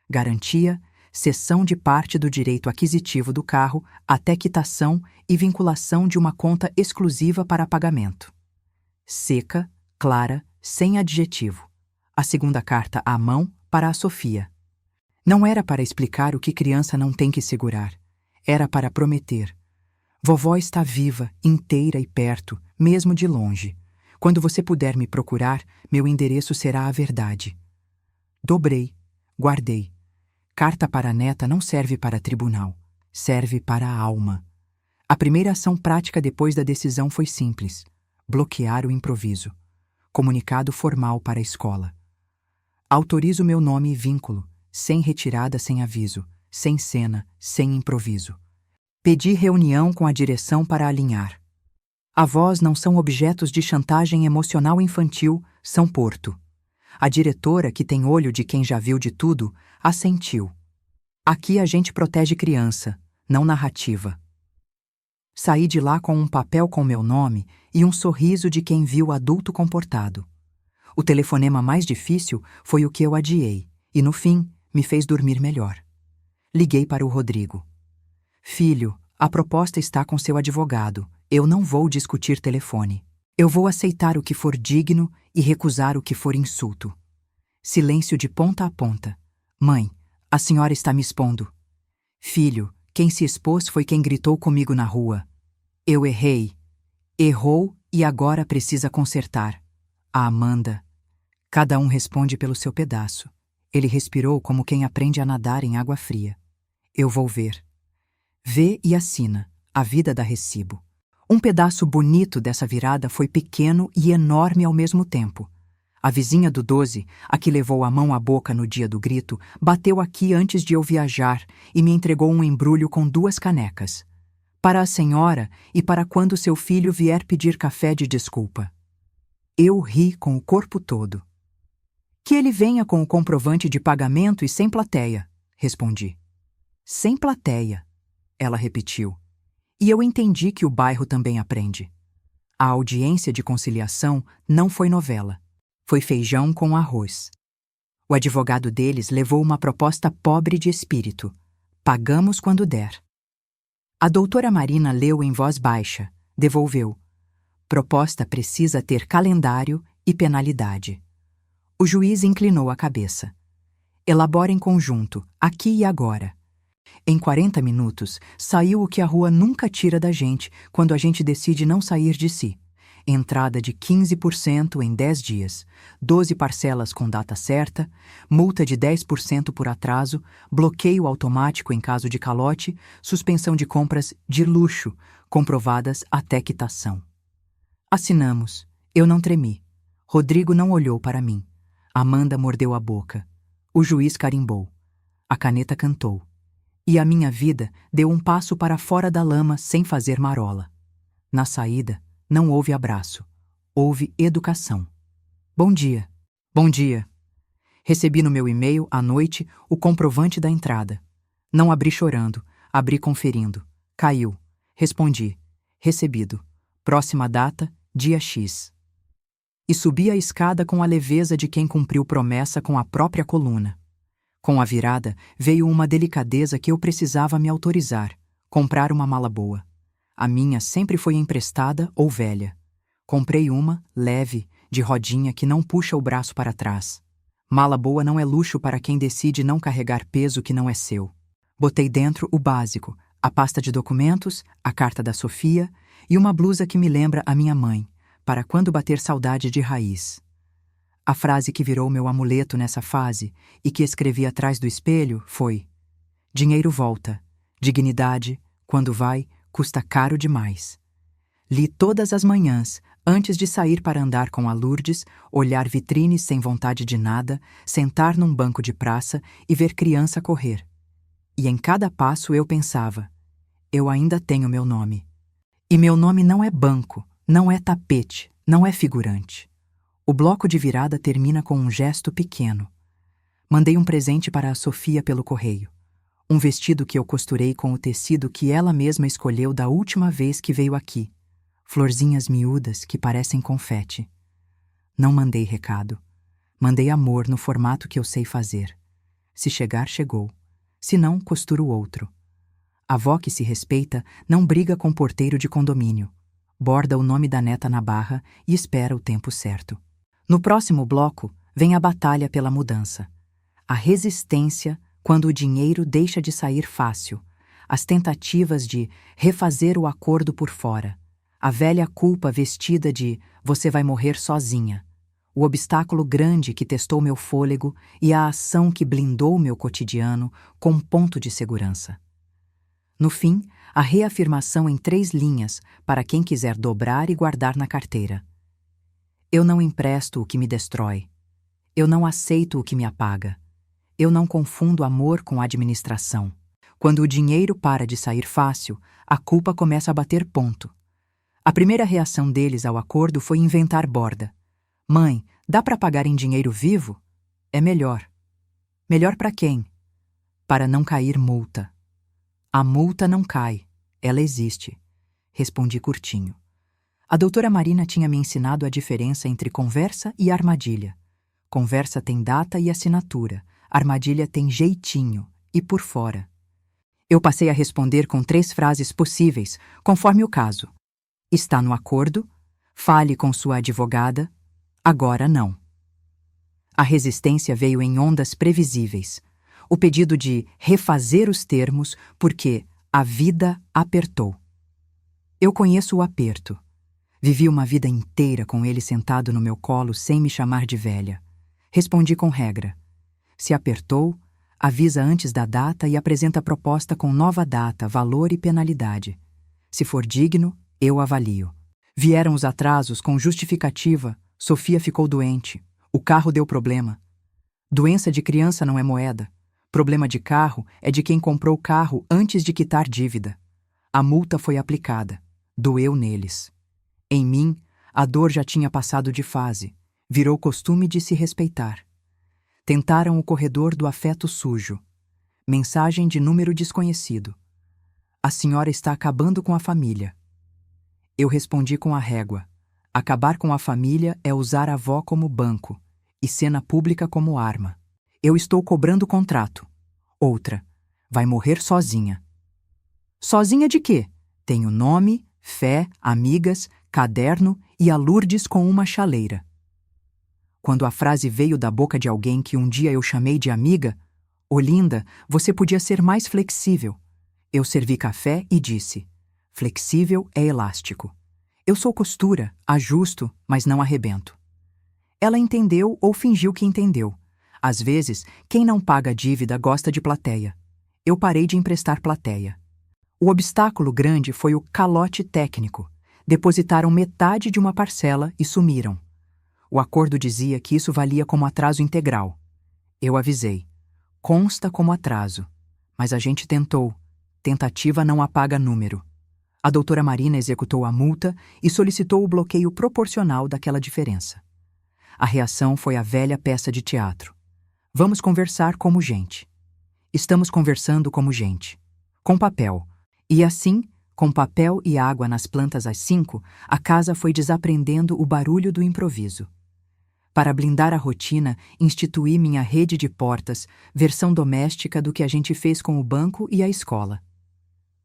Garantia, cessão de parte do direito aquisitivo do carro até quitação e vinculação de uma conta exclusiva para pagamento. Seca, clara, sem adjetivo. A segunda carta à mão para a Sofia. Não era para explicar o que criança não tem que segurar. Era para prometer. Vovó está viva, inteira e perto, mesmo de longe. Quando você puder me procurar, meu endereço será a verdade. Dobrei, guardei. Carta para a neta não serve para tribunal, serve para a alma. A primeira ação prática depois da decisão foi simples: bloquear o improviso. Comunicado formal para a escola. Autorizo meu nome e vínculo, sem retirada, sem aviso, sem cena, sem improviso. Pedi reunião com a direção para alinhar. Avós não são objetos de chantagem emocional infantil, são Porto. A diretora, que tem olho de quem já viu de tudo, assentiu. Aqui a gente protege criança, não narrativa. Saí de lá com um papel com meu nome e um sorriso de quem viu adulto comportado. O telefonema mais difícil foi o que eu adiei, e no fim me fez dormir melhor. Liguei para o Rodrigo. Filho, a proposta está com seu advogado. Eu não vou discutir telefone. Eu vou aceitar o que for digno e recusar o que for insulto. Silêncio de ponta a ponta. Mãe, a senhora está me expondo. Filho, quem se expôs foi quem gritou comigo na rua. Eu errei. Errou e agora precisa consertar. A Amanda. Cada um responde pelo seu pedaço. Ele respirou como quem aprende a nadar em água fria. Eu vou ver. Vê e assina. A vida dá recibo. Um pedaço bonito dessa virada foi pequeno e enorme ao mesmo tempo. A vizinha do 12, a que levou a mão à boca no dia do grito, bateu aqui antes de eu viajar e me entregou um embrulho com 2 canecas. Para a senhora e para quando seu filho vier pedir café de desculpa. Eu ri com o corpo todo. Que ele venha com o comprovante de pagamento e sem plateia, respondi. Sem plateia, ela repetiu. E eu entendi que o bairro também aprende. A audiência de conciliação não foi novela. Foi feijão com arroz. O advogado deles levou uma proposta pobre de espírito. Pagamos quando der. A doutora Marina leu em voz baixa. Devolveu. Proposta precisa ter calendário e penalidade. O juiz inclinou a cabeça. Elabora em conjunto, aqui e agora. Em 40 minutos, saiu o que a rua nunca tira da gente quando a gente decide não sair de si. Entrada de 15% em 10 dias, 12 parcelas com data certa, multa de 10% por atraso, bloqueio automático em caso de calote, suspensão de compras de luxo, comprovadas até quitação. Assinamos. Eu não tremi. Rodrigo não olhou para mim. Amanda mordeu a boca. O juiz carimbou. A caneta cantou. E a minha vida deu um passo para fora da lama sem fazer marola. Na saída, não houve abraço. Houve educação. Bom dia. Bom dia. Recebi no meu e-mail, à noite, o comprovante da entrada. Não abri chorando, abri conferindo. Caiu. Respondi. Recebido. Próxima data, dia X. E subi a escada com a leveza de quem cumpriu promessa com a própria coluna. Com a virada, veio uma delicadeza que eu precisava me autorizar, comprar uma mala boa. A minha sempre foi emprestada ou velha. Comprei uma, leve, de rodinha que não puxa o braço para trás. Mala boa não é luxo para quem decide não carregar peso que não é seu. Botei dentro o básico, a pasta de documentos, a carta da Sofia e uma blusa que me lembra a minha mãe, para quando bater saudade de raiz. A frase que virou meu amuleto nessa fase e que escrevi atrás do espelho foi: dinheiro volta, dignidade, quando vai, custa caro demais. Li todas as manhãs, antes de sair para andar com a Lourdes, olhar vitrines sem vontade de nada, sentar num banco de praça e ver criança correr. E em cada passo eu pensava: eu ainda tenho meu nome. E meu nome não é banco, não é tapete, não é figurante. O bloco de virada termina com um gesto pequeno. Mandei um presente para a Sofia pelo correio. Um vestido que eu costurei com o tecido que ela mesma escolheu da última vez que veio aqui. Florzinhas miúdas que parecem confete. Não mandei recado. Mandei amor no formato que eu sei fazer. Se chegar, chegou. Se não, costuro outro. A avó que se respeita não briga com porteiro de condomínio. Borda o nome da neta na barra e espera o tempo certo. No próximo bloco, vem a batalha pela mudança. A resistência quando o dinheiro deixa de sair fácil. As tentativas de refazer o acordo por fora. A velha culpa vestida de você vai morrer sozinha. O obstáculo grande que testou meu fôlego e a ação que blindou meu cotidiano com um ponto de segurança. No fim, a reafirmação em 3 linhas para quem quiser dobrar e guardar na carteira. Eu não empresto o que me destrói. Eu não aceito o que me apaga. Eu não confundo amor com administração. Quando o dinheiro para de sair fácil, a culpa começa a bater ponto. A primeira reação deles ao acordo foi inventar borda. Mãe, dá para pagar em dinheiro vivo? É melhor. Melhor para quem? Para não cair multa. A multa não cai. Ela existe. Respondi curtinho. A doutora Marina tinha me ensinado a diferença entre conversa e armadilha. Conversa tem data e assinatura, armadilha tem jeitinho e por fora. Eu passei a responder com 3 frases possíveis, conforme o caso. Está no acordo? Fale com sua advogada. Agora não. A resistência veio em ondas previsíveis. O pedido de refazer os termos porque a vida apertou. Eu conheço o aperto. Vivi uma vida inteira com ele sentado no meu colo sem me chamar de velha. Respondi com regra. Se apertou, avisa antes da data e apresenta a proposta com nova data, valor e penalidade. Se for digno, eu avalio. Vieram os atrasos com justificativa. Sofia ficou doente. O carro deu problema. Doença de criança não é moeda. Problema de carro é de quem comprou o carro antes de quitar dívida. A multa foi aplicada. Doeu neles. Em mim, a dor já tinha passado de fase. Virou costume de se respeitar. Tentaram o corredor do afeto sujo. Mensagem de número desconhecido. A senhora está acabando com a família. Eu respondi com a régua. Acabar com a família é usar a avó como banco e cena pública como arma. Eu estou cobrando contrato. Outra. Vai morrer sozinha. Sozinha de quê? Tenho nome, fé, amigas, caderno e a Lourdes com uma chaleira. Quando a frase veio da boca de alguém que um dia eu chamei de amiga, Olinda, você podia ser mais flexível. Eu servi café e disse, flexível é elástico. Eu sou costura, ajusto, mas não arrebento. Ela entendeu ou fingiu que entendeu. Às vezes, quem não paga dívida gosta de plateia. Eu parei de emprestar plateia. O obstáculo grande foi o calote técnico. Depositaram metade de uma parcela e sumiram. O acordo dizia que isso valia como atraso integral. Eu avisei. Consta como atraso. Mas a gente tentou. Tentativa não apaga número. A doutora Marina executou a multa e solicitou o bloqueio proporcional daquela diferença. A reação foi a velha peça de teatro. Vamos conversar como gente. Estamos conversando como gente. Com papel. E assim, com papel e água nas plantas às 5, a casa foi desaprendendo o barulho do improviso. Para blindar a rotina, instituí minha rede de portas, versão doméstica do que a gente fez com o banco e a escola.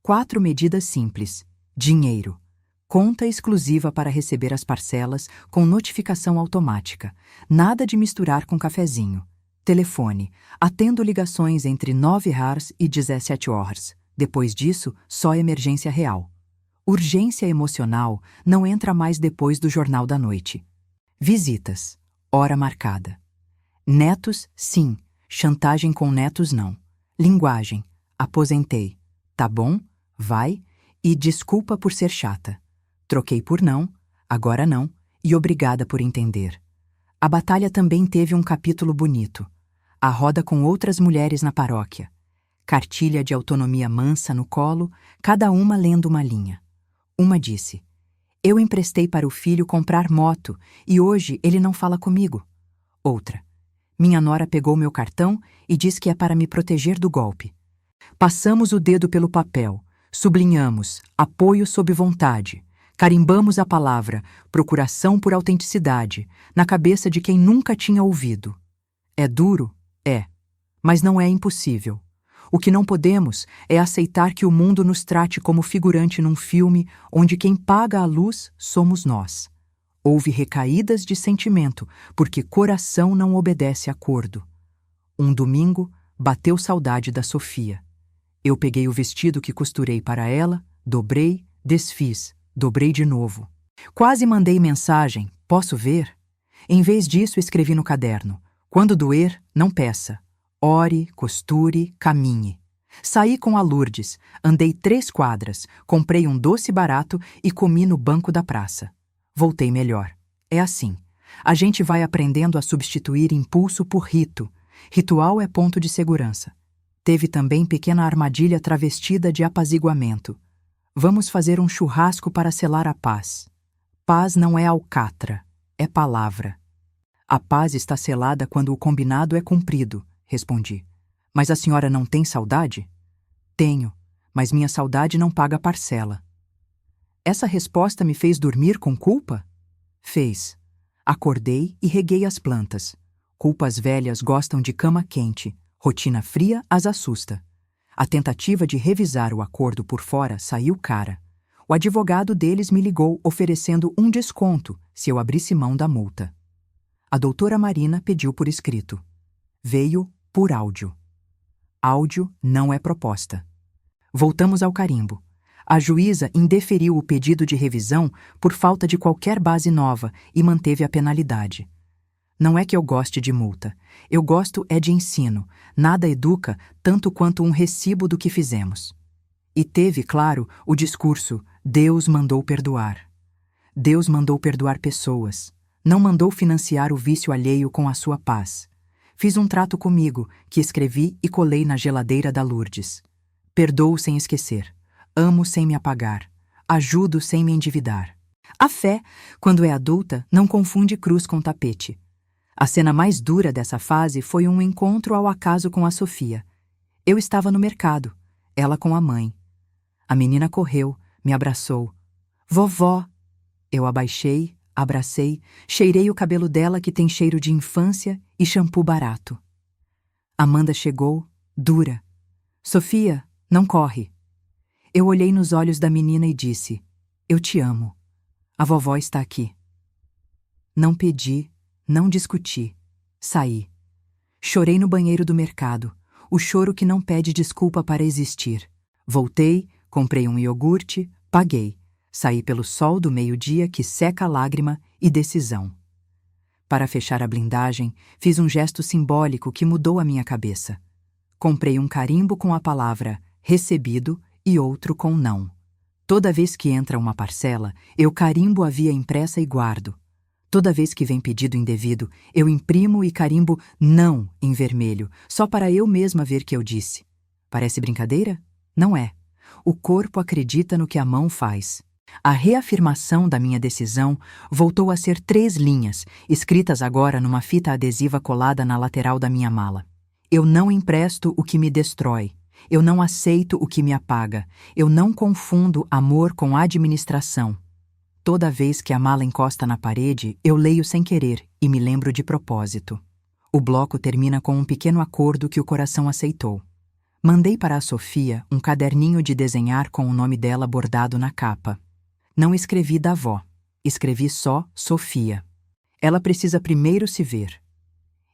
4 medidas simples. Dinheiro. Conta exclusiva para receber as parcelas com notificação automática. Nada de misturar com cafezinho. Telefone. Atendo ligações entre 9 horas e 17 horas. Depois disso, só emergência real. Urgência emocional não entra mais depois do Jornal da Noite. Visitas. Hora marcada. Netos, sim. Chantagem com netos, não. Linguagem. Aposentei. Tá bom? Vai. E desculpa por ser chata. Troquei por não, agora não, e obrigada por entender. A batalha também teve um capítulo bonito. A roda com outras mulheres na paróquia. Cartilha de autonomia mansa no colo, cada uma lendo uma linha. Uma disse, eu emprestei para o filho comprar moto e hoje ele não fala comigo. Outra, minha nora pegou meu cartão e diz que é para me proteger do golpe. Passamos o dedo pelo papel, sublinhamos, apoio sob vontade, carimbamos a palavra, procuração por autenticidade, na cabeça de quem nunca tinha ouvido. É duro? É. Mas não é impossível. O que não podemos é aceitar que o mundo nos trate como figurante num filme onde quem paga a luz somos nós. Houve recaídas de sentimento, porque coração não obedece acordo. Um domingo, bateu saudade da Sofia. Eu peguei o vestido que costurei para ela, dobrei, desfiz, dobrei de novo. Quase mandei mensagem, posso ver? Em vez disso, escrevi no caderno, quando doer, não peça. Ore, costure, caminhe. Saí com a Lourdes, andei 3 quadras, comprei um doce barato e comi no banco da praça. Voltei melhor. É assim. A gente vai aprendendo a substituir impulso por rito. Ritual é ponto de segurança. Teve também pequena armadilha travestida de apaziguamento. Vamos fazer um churrasco para selar a paz. Paz não é alcatra, é palavra. A paz está selada quando o combinado é cumprido, respondi. Mas a senhora não tem saudade? Tenho, mas minha saudade não paga parcela. Essa resposta me fez dormir com culpa? Fez. Acordei e reguei as plantas. Culpas velhas gostam de cama quente, rotina fria as assusta. A tentativa de revisar o acordo por fora saiu cara. O advogado deles me ligou oferecendo um desconto se eu abrisse mão da multa. A doutora Marina pediu por escrito. Veio por áudio. Áudio não é proposta. Voltamos ao carimbo. A juíza indeferiu o pedido de revisão por falta de qualquer base nova e manteve a penalidade. Não é que eu goste de multa. Eu gosto é de ensino. Nada educa tanto quanto um recibo do que fizemos. E teve, claro, o discurso: Deus mandou perdoar. Deus mandou perdoar pessoas. Não mandou financiar o vício alheio com a sua paz. Fiz um trato comigo, que escrevi e colei na geladeira da Lourdes. Perdoo sem esquecer. Amo sem me apagar. Ajudo sem me endividar. A fé, quando é adulta, não confunde cruz com tapete. A cena mais dura dessa fase foi um encontro ao acaso com a Sofia. Eu estava no mercado, ela com a mãe. A menina correu, me abraçou. Vovó! Eu abaixei, abracei, cheirei o cabelo dela que tem cheiro de infância e shampoo barato. Amanda chegou, dura. Sofia, não corre. Eu olhei nos olhos da menina e disse: eu te amo. A vovó está aqui. Não pedi, não discuti. Saí. Chorei no banheiro do mercado, o choro que não pede desculpa para existir. Voltei, comprei um iogurte, paguei. Saí pelo sol do meio-dia que seca a lágrima e decisão. Para fechar a blindagem, fiz um gesto simbólico que mudou a minha cabeça. Comprei um carimbo com a palavra recebido e outro com não. Toda vez que entra uma parcela, eu carimbo a via impressa e guardo. Toda vez que vem pedido indevido, eu imprimo e carimbo não em vermelho, só para eu mesma ver que eu disse. Parece brincadeira? Não é. O corpo acredita no que a mão faz. A reafirmação da minha decisão voltou a ser 3 linhas, escritas agora numa fita adesiva colada na lateral da minha mala. Eu não empresto o que me destrói. Eu não aceito o que me apaga. Eu não confundo amor com administração. Toda vez que a mala encosta na parede, eu leio sem querer e me lembro de propósito. O bloco termina com um pequeno acordo que o coração aceitou. Mandei para a Sofia um caderninho de desenhar com o nome dela bordado na capa. Não escrevi da avó. Escrevi só Sofia. Ela precisa primeiro se ver.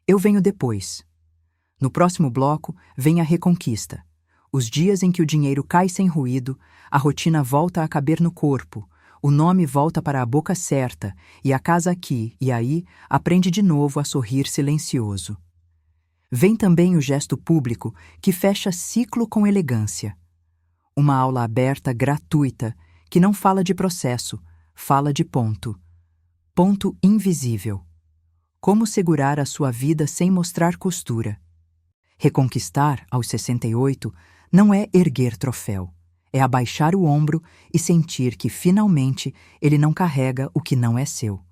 Eu venho depois. No próximo bloco, vem a reconquista. Os dias em que o dinheiro cai sem ruído, a rotina volta a caber no corpo, o nome volta para a boca certa e a casa aqui e aí aprende de novo a sorrir silencioso. Vem também o gesto público que fecha ciclo com elegância. Uma aula aberta gratuita que não fala de processo, fala de ponto. Ponto invisível. Como segurar a sua vida sem mostrar costura. Reconquistar, aos 68, não é erguer troféu. É abaixar o ombro e sentir que, finalmente, ele não carrega o que não é seu.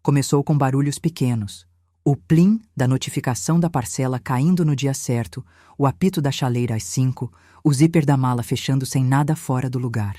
Começou com barulhos pequenos. O plim da notificação da parcela caindo no dia certo, o apito da chaleira às 5, o zíper da mala fechando sem nada fora do lugar.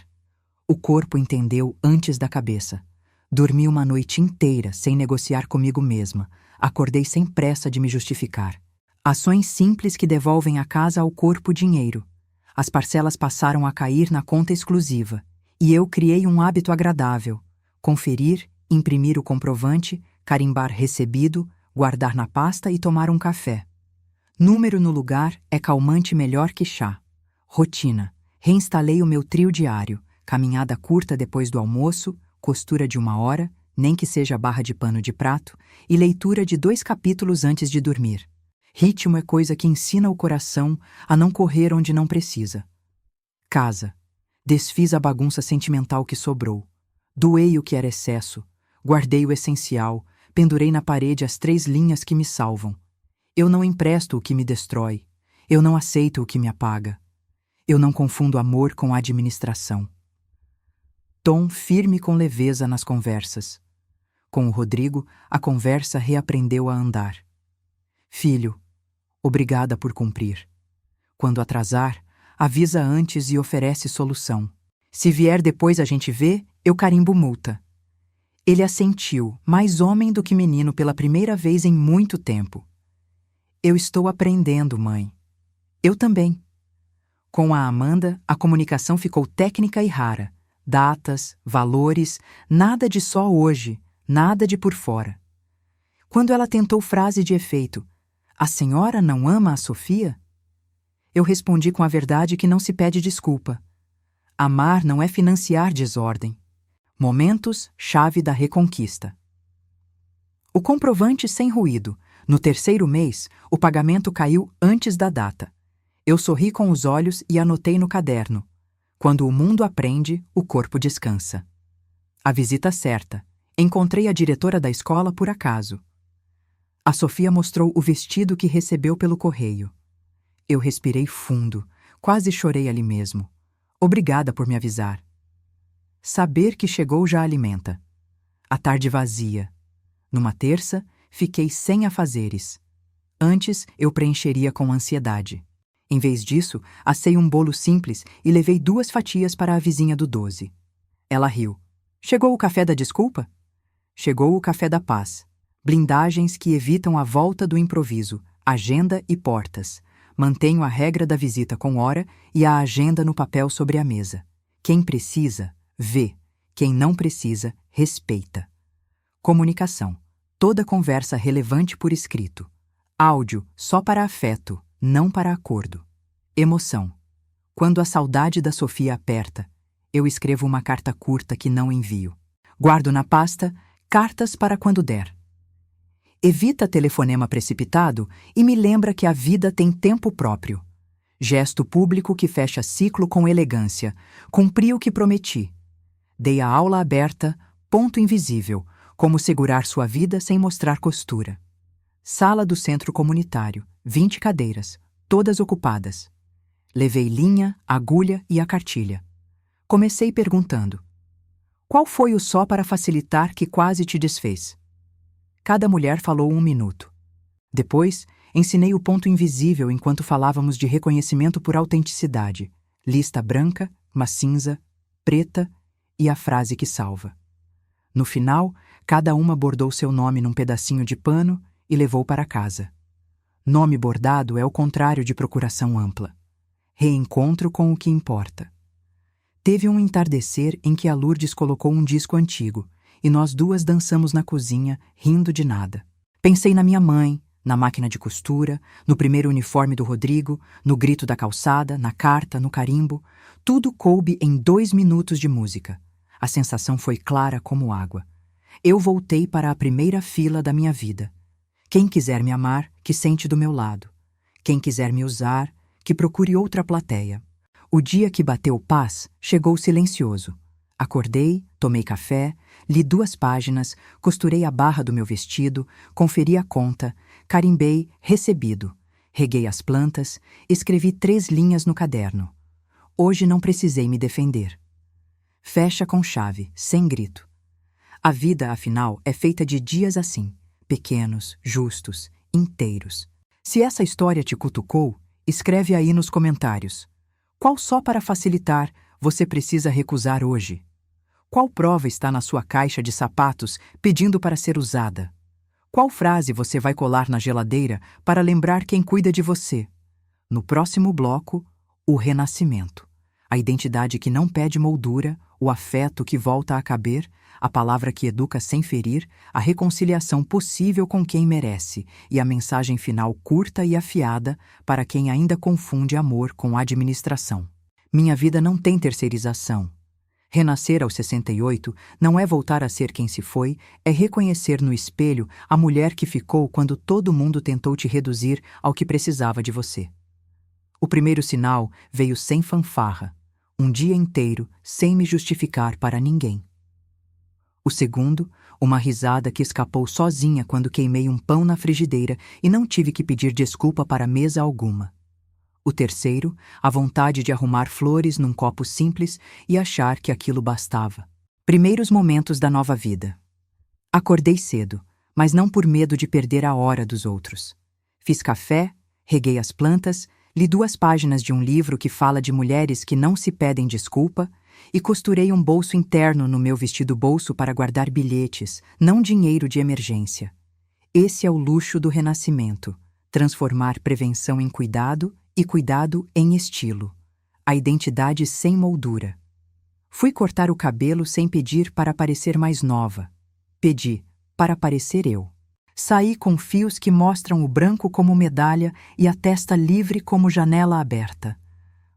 O corpo entendeu antes da cabeça. Dormi uma noite inteira sem negociar comigo mesma. Acordei sem pressa de me justificar. Ações simples que devolvem a casa ao corpo dinheiro. As parcelas passaram a cair na conta exclusiva. E eu criei um hábito agradável. Conferir, imprimir o comprovante, carimbar recebido, guardar na pasta e tomar um café. Número no lugar é calmante melhor que chá. Rotina. Reinstalei o meu trio diário. Caminhada curta depois do almoço, costura de 1 hora, nem que seja barra de pano de prato, e leitura de 2 capítulos antes de dormir. Ritmo é coisa que ensina o coração a não correr onde não precisa. Casa. Desfiz a bagunça sentimental que sobrou. Doei o que era excesso. Guardei o essencial. Pendurei na parede as 3 linhas que me salvam. Eu não empresto o que me destrói. Eu não aceito o que me apaga. Eu não confundo amor com administração. Tom firme com leveza nas conversas. Com o Rodrigo, a conversa reaprendeu a andar. Filho, obrigada por cumprir. Quando atrasar, avisa antes e oferece solução. Se vier depois a gente vê, eu carimbo multa. Ele assentiu, mais homem do que menino pela primeira vez em muito tempo. Eu estou aprendendo, mãe. Eu também. Com a Amanda, a comunicação ficou técnica e rara. Datas, valores, nada de só hoje, nada de por fora. Quando ela tentou frase de efeito, "A senhora não ama a Sofia?" Eu respondi com a verdade que não se pede desculpa. Amar não é financiar desordem. Momentos, chave da reconquista. O comprovante sem ruído. No terceiro mês, o pagamento caiu antes da data. Eu sorri com os olhos e anotei no caderno. Quando o mundo aprende, o corpo descansa. A visita certa. Encontrei a diretora da escola por acaso. A Sofia mostrou o vestido que recebeu pelo correio. Eu respirei fundo, quase chorei ali mesmo. Obrigada por me avisar. Saber que chegou já alimenta. A tarde vazia. Numa terça, fiquei sem afazeres. Antes, eu preencheria com ansiedade. Em vez disso, assei um bolo simples e levei 2 fatias para a vizinha do 12. Ela riu. Chegou o café da desculpa? Chegou o café da paz. Blindagens que evitam a volta do improviso, agenda e portas. Mantenho a regra da visita com hora e a agenda no papel sobre a mesa. Quem precisa, vê. Quem não precisa, respeita. Comunicação. Toda conversa relevante por escrito. Áudio só para afeto, não para acordo. Emoção. Quando a saudade da Sofia aperta, eu escrevo uma carta curta que não envio. Guardo na pasta cartas para quando der. Evita telefonema precipitado e me lembra que a vida tem tempo próprio. Gesto público que fecha ciclo com elegância. Cumpri o que prometi. Dei a aula aberta, ponto invisível, como segurar sua vida sem mostrar costura. Sala do centro comunitário, 20 cadeiras, todas ocupadas. Levei linha, agulha e a cartilha. Comecei perguntando: qual foi o só para facilitar que quase te desfez? Cada mulher falou 1 minuto. Depois, ensinei o ponto invisível enquanto falávamos de reconhecimento por autenticidade. Lista branca, uma cinza, preta e a frase que salva. No final, cada uma bordou seu nome num pedacinho de pano e levou para casa. Nome bordado é o contrário de procuração ampla. Reencontro com o que importa. Teve um entardecer em que a Lourdes colocou um disco antigo e nós 2 dançamos na cozinha, rindo de nada. Pensei na minha mãe, na máquina de costura, no primeiro uniforme do Rodrigo, no grito da calçada, na carta, no carimbo. Tudo coube em 2 minutos de música. A sensação foi clara como água. Eu voltei para a primeira fila da minha vida. Quem quiser me amar, que sente do meu lado. Quem quiser me usar, que procure outra plateia. O dia que bateu paz, chegou silencioso. Acordei, tomei café, li 2 páginas, costurei a barra do meu vestido, conferi a conta, carimbei, recebido. Reguei as plantas, escrevi 3 linhas no caderno. Hoje não precisei me defender. Fecha com chave, sem grito. A vida, afinal, é feita de dias assim, pequenos, justos, inteiros. Se essa história te cutucou, escreve aí nos comentários. Qual só para facilitar você precisa recusar hoje? Qual prova está na sua caixa de sapatos pedindo para ser usada? Qual frase você vai colar na geladeira para lembrar quem cuida de você? No próximo bloco, o renascimento. A identidade que não pede moldura, o afeto que volta a caber, a palavra que educa sem ferir, a reconciliação possível com quem merece e a mensagem final curta e afiada para quem ainda confunde amor com administração. Minha vida não tem terceirização. Renascer aos 68 não é voltar a ser quem se foi, é reconhecer no espelho a mulher que ficou quando todo mundo tentou te reduzir ao que precisava de você. O primeiro sinal veio sem fanfarra, um dia inteiro sem me justificar para ninguém. O segundo, uma risada que escapou sozinha quando queimei um pão na frigideira e não tive que pedir desculpa para mesa alguma. O terceiro, a vontade de arrumar flores num copo simples e achar que aquilo bastava. Primeiros momentos da nova vida. Acordei cedo, mas não por medo de perder a hora dos outros. Fiz café, reguei as plantas, li 2 páginas de um livro que fala de mulheres que não se pedem desculpa, e costurei um bolso interno no meu vestido bolso para guardar bilhetes, não dinheiro de emergência. Esse é o luxo do renascimento: transformar prevenção em cuidado e cuidado em estilo. A identidade sem moldura. Fui cortar o cabelo sem pedir para parecer mais nova. Pedi para parecer eu. Saí com fios que mostram o branco como medalha e a testa livre como janela aberta.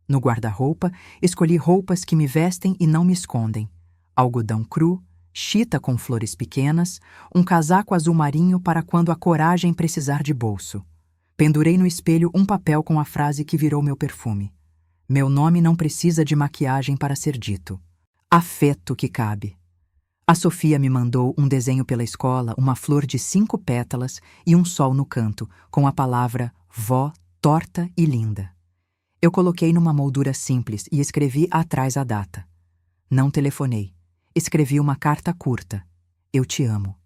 No guarda-roupa, escolhi roupas que me vestem e não me escondem. Algodão cru, chita com flores pequenas, um casaco azul marinho para quando a coragem precisar de bolso. Pendurei no espelho um papel com a frase que virou meu perfume. Meu nome não precisa de maquiagem para ser dito. Afeto que cabe. A Sofia me mandou um desenho pela escola, uma flor de 5 pétalas e um sol no canto, com a palavra vó, torta e linda. Eu coloquei numa moldura simples e escrevi atrás a data. Não telefonei. Escrevi uma carta curta. Eu te amo.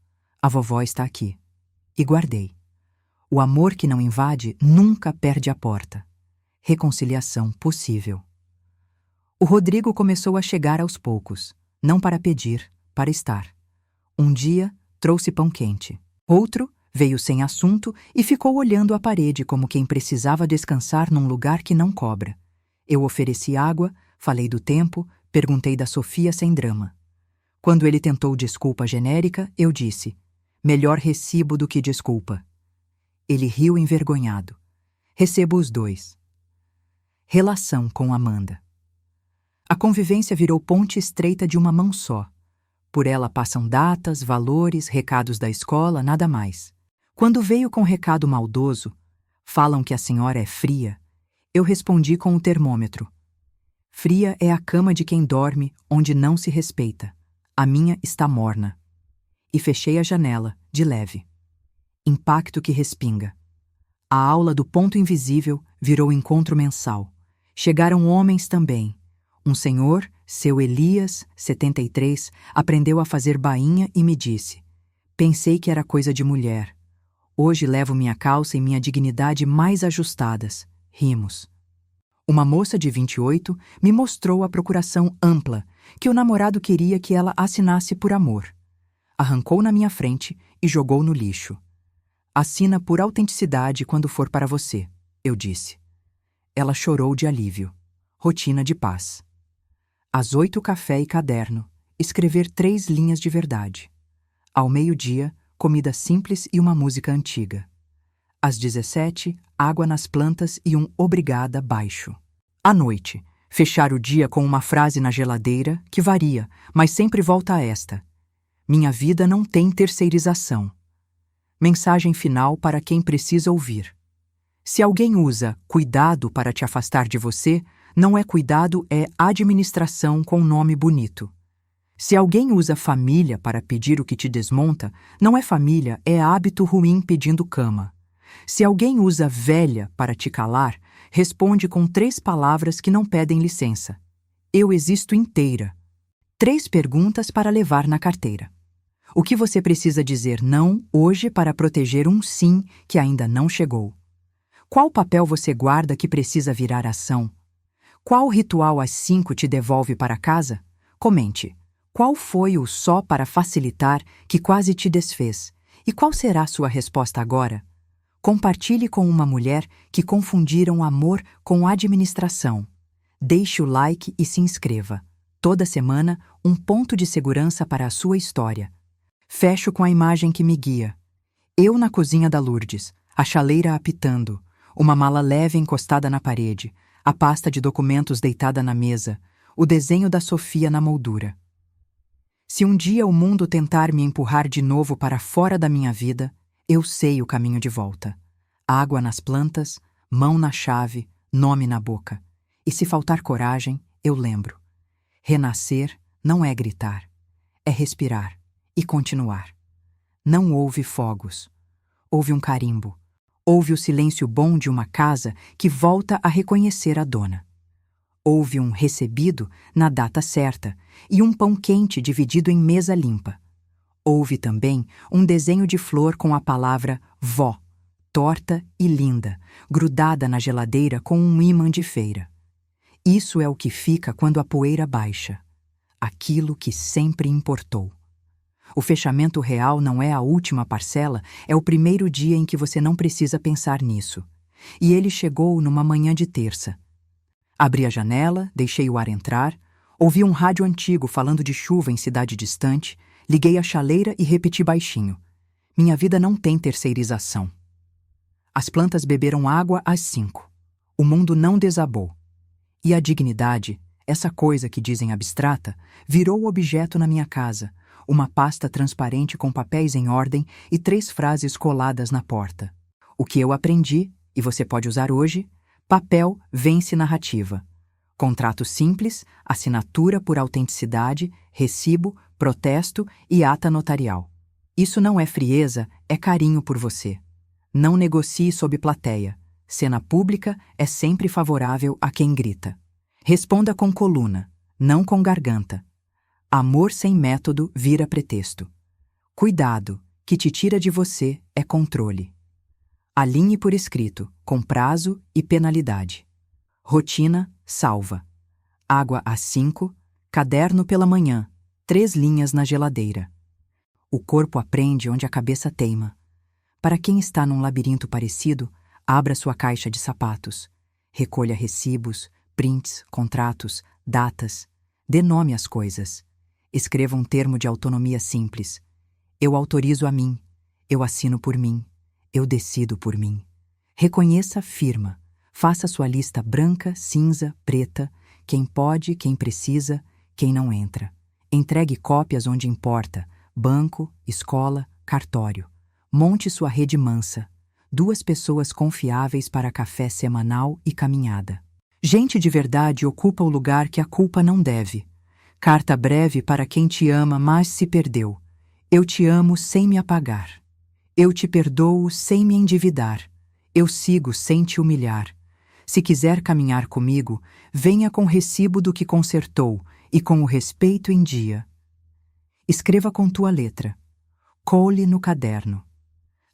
A vovó está aqui. E guardei. O amor que não invade nunca perde a porta. Reconciliação possível. O Rodrigo começou a chegar aos poucos, não para pedir, para estar. Um dia, trouxe pão quente. Outro, veio sem assunto e ficou olhando a parede como quem precisava descansar num lugar que não cobra. Eu ofereci água, falei do tempo, perguntei da Sofia sem drama. Quando ele tentou desculpa genérica, eu disse: melhor recibo do que desculpa. Ele riu envergonhado. Recebo os dois. Relação com Amanda. A convivência virou ponte estreita de uma mão só. Por ela passam datas, valores, recados da escola, nada mais. Quando veio com recado maldoso, falam que a senhora é fria, eu respondi com o termômetro. Fria é a cama de quem dorme, onde não se respeita. A minha está morna. E fechei a janela, de leve. Impacto que respinga. A aula do ponto invisível virou encontro mensal. Chegaram homens também. Um senhor, seu Elias, 73, aprendeu a fazer bainha e me disse: pensei que era coisa de mulher. Hoje levo minha calça e minha dignidade mais ajustadas. Rimos. Uma moça de 28 me mostrou a procuração ampla que o namorado queria que ela assinasse por amor. Arrancou na minha frente e jogou no lixo. Assina por autenticidade quando for para você, eu disse. Ela chorou de alívio. Rotina de paz. Às 8, café e caderno. Escrever 3 linhas de verdade. Ao meio-dia, comida simples e uma música antiga. Às 17, água nas plantas e um obrigada baixo. À noite, fechar o dia com uma frase na geladeira que varia, mas sempre volta a esta. Minha vida não tem terceirização. Mensagem final para quem precisa ouvir. Se alguém usa cuidado para te afastar de você, não é cuidado, é administração com nome bonito. Se alguém usa família para pedir o que te desmonta, não é família, é hábito ruim pedindo cama. Se alguém usa velha para te calar, responde com 3 palavras que não pedem licença. Eu existo inteira. 3 perguntas para levar na carteira. O que você precisa dizer não hoje para proteger um sim que ainda não chegou? Qual papel você guarda que precisa virar ação? Qual ritual às 5 te devolve para casa? Comente. Qual foi o só para facilitar que quase te desfez? E qual será sua resposta agora? Compartilhe com uma mulher que confundiram amor com administração. Deixe o like e se inscreva. Toda semana, um ponto de segurança para a sua história. Fecho com a imagem que me guia. Eu na cozinha da Lourdes, a chaleira apitando, uma mala leve encostada na parede, a pasta de documentos deitada na mesa, o desenho da Sofia na moldura. Se um dia o mundo tentar me empurrar de novo para fora da minha vida, eu sei o caminho de volta. Água nas plantas, mão na chave, nome na boca. E se faltar coragem, eu lembro. Renascer não é gritar, é respirar e continuar. Não houve fogos. Houve um carimbo. Houve o silêncio bom de uma casa que volta a reconhecer a dona. Houve um recebido na data certa e um pão quente dividido em mesa limpa. Houve também um desenho de flor com a palavra vó, torta e linda, grudada na geladeira com um ímã de feira. Isso é o que fica quando a poeira baixa. aquilo que sempre importou. O fechamento real não é a última parcela, é o primeiro dia em que você não precisa pensar nisso. E ele chegou numa manhã de terça. Abri a janela, deixei o ar entrar, ouvi um rádio antigo falando de chuva em cidade distante, liguei a chaleira e repeti baixinho. Minha vida não tem terceirização. As plantas beberam água às 5. O mundo não desabou. E a dignidade, essa coisa que dizem abstrata, virou objeto na minha casa, uma pasta transparente com papéis em ordem e 3 frases coladas na porta. O que eu aprendi, e você pode usar hoje: papel vence narrativa. Contrato simples, assinatura por autenticidade, recibo, protesto e ata notarial. Isso não é frieza, é carinho por você. Não negocie sob plateia. Cena pública é sempre favorável a quem grita. Responda com coluna, não com garganta. Amor sem método vira pretexto. Cuidado, que te tira de você é controle. Alinhe por escrito, com prazo e penalidade. Rotina, salva. Água às 5, caderno pela manhã, 3 linhas na geladeira. O corpo aprende onde a cabeça teima. Para quem está num labirinto parecido, abra sua caixa de sapatos. Recolha recibos, prints, contratos, datas. Dê nome às coisas. Escreva um termo de autonomia simples. Eu autorizo a mim. Eu assino por mim. Eu decido por mim. Reconheça a firma. Faça sua lista branca, cinza, preta. Quem pode, quem precisa, quem não entra. Entregue cópias onde importa. Banco, escola, cartório. Monte sua rede mansa. 2 pessoas confiáveis para café semanal e caminhada. Gente de verdade ocupa o lugar que a culpa não deve. Carta breve para quem te ama, mas se perdeu. Eu te amo sem me apagar. Eu te perdoo sem me endividar. Eu sigo sem te humilhar. Se quiser caminhar comigo, venha com recibo do que consertou e com o respeito em dia. Escreva com tua letra. Cole no caderno.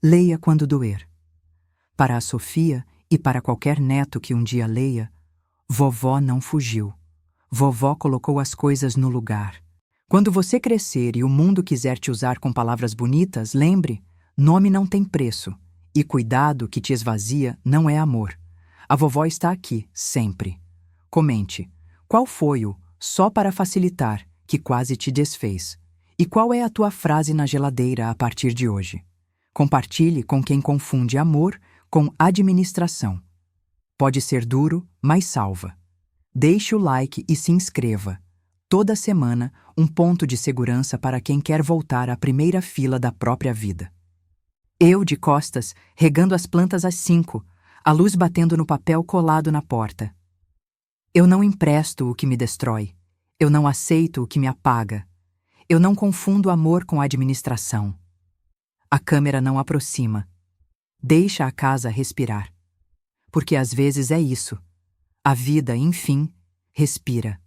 Leia quando doer. Para a Sofia e para qualquer neto que um dia leia, vovó não fugiu. Vovó colocou as coisas no lugar. Quando você crescer e o mundo quiser te usar com palavras bonitas, lembre, nome não tem preço. E cuidado que te esvazia não é amor. A vovó está aqui, sempre. Comente, qual foi o só para facilitar que quase te desfez? E qual é a tua frase na geladeira a partir de hoje? Compartilhe com quem confunde amor com administração. Pode ser duro, mas salva. Deixe o like e se inscreva. Toda semana, um ponto de segurança para quem quer voltar à primeira fila da própria vida. Eu, de costas, regando as plantas às 5, a luz batendo no papel colado na porta. Eu não empresto o que me destrói. Eu não aceito o que me apaga. Eu não confundo amor com administração. A câmera não aproxima. Deixa a casa respirar. Porque às vezes é isso. A vida, enfim, respira.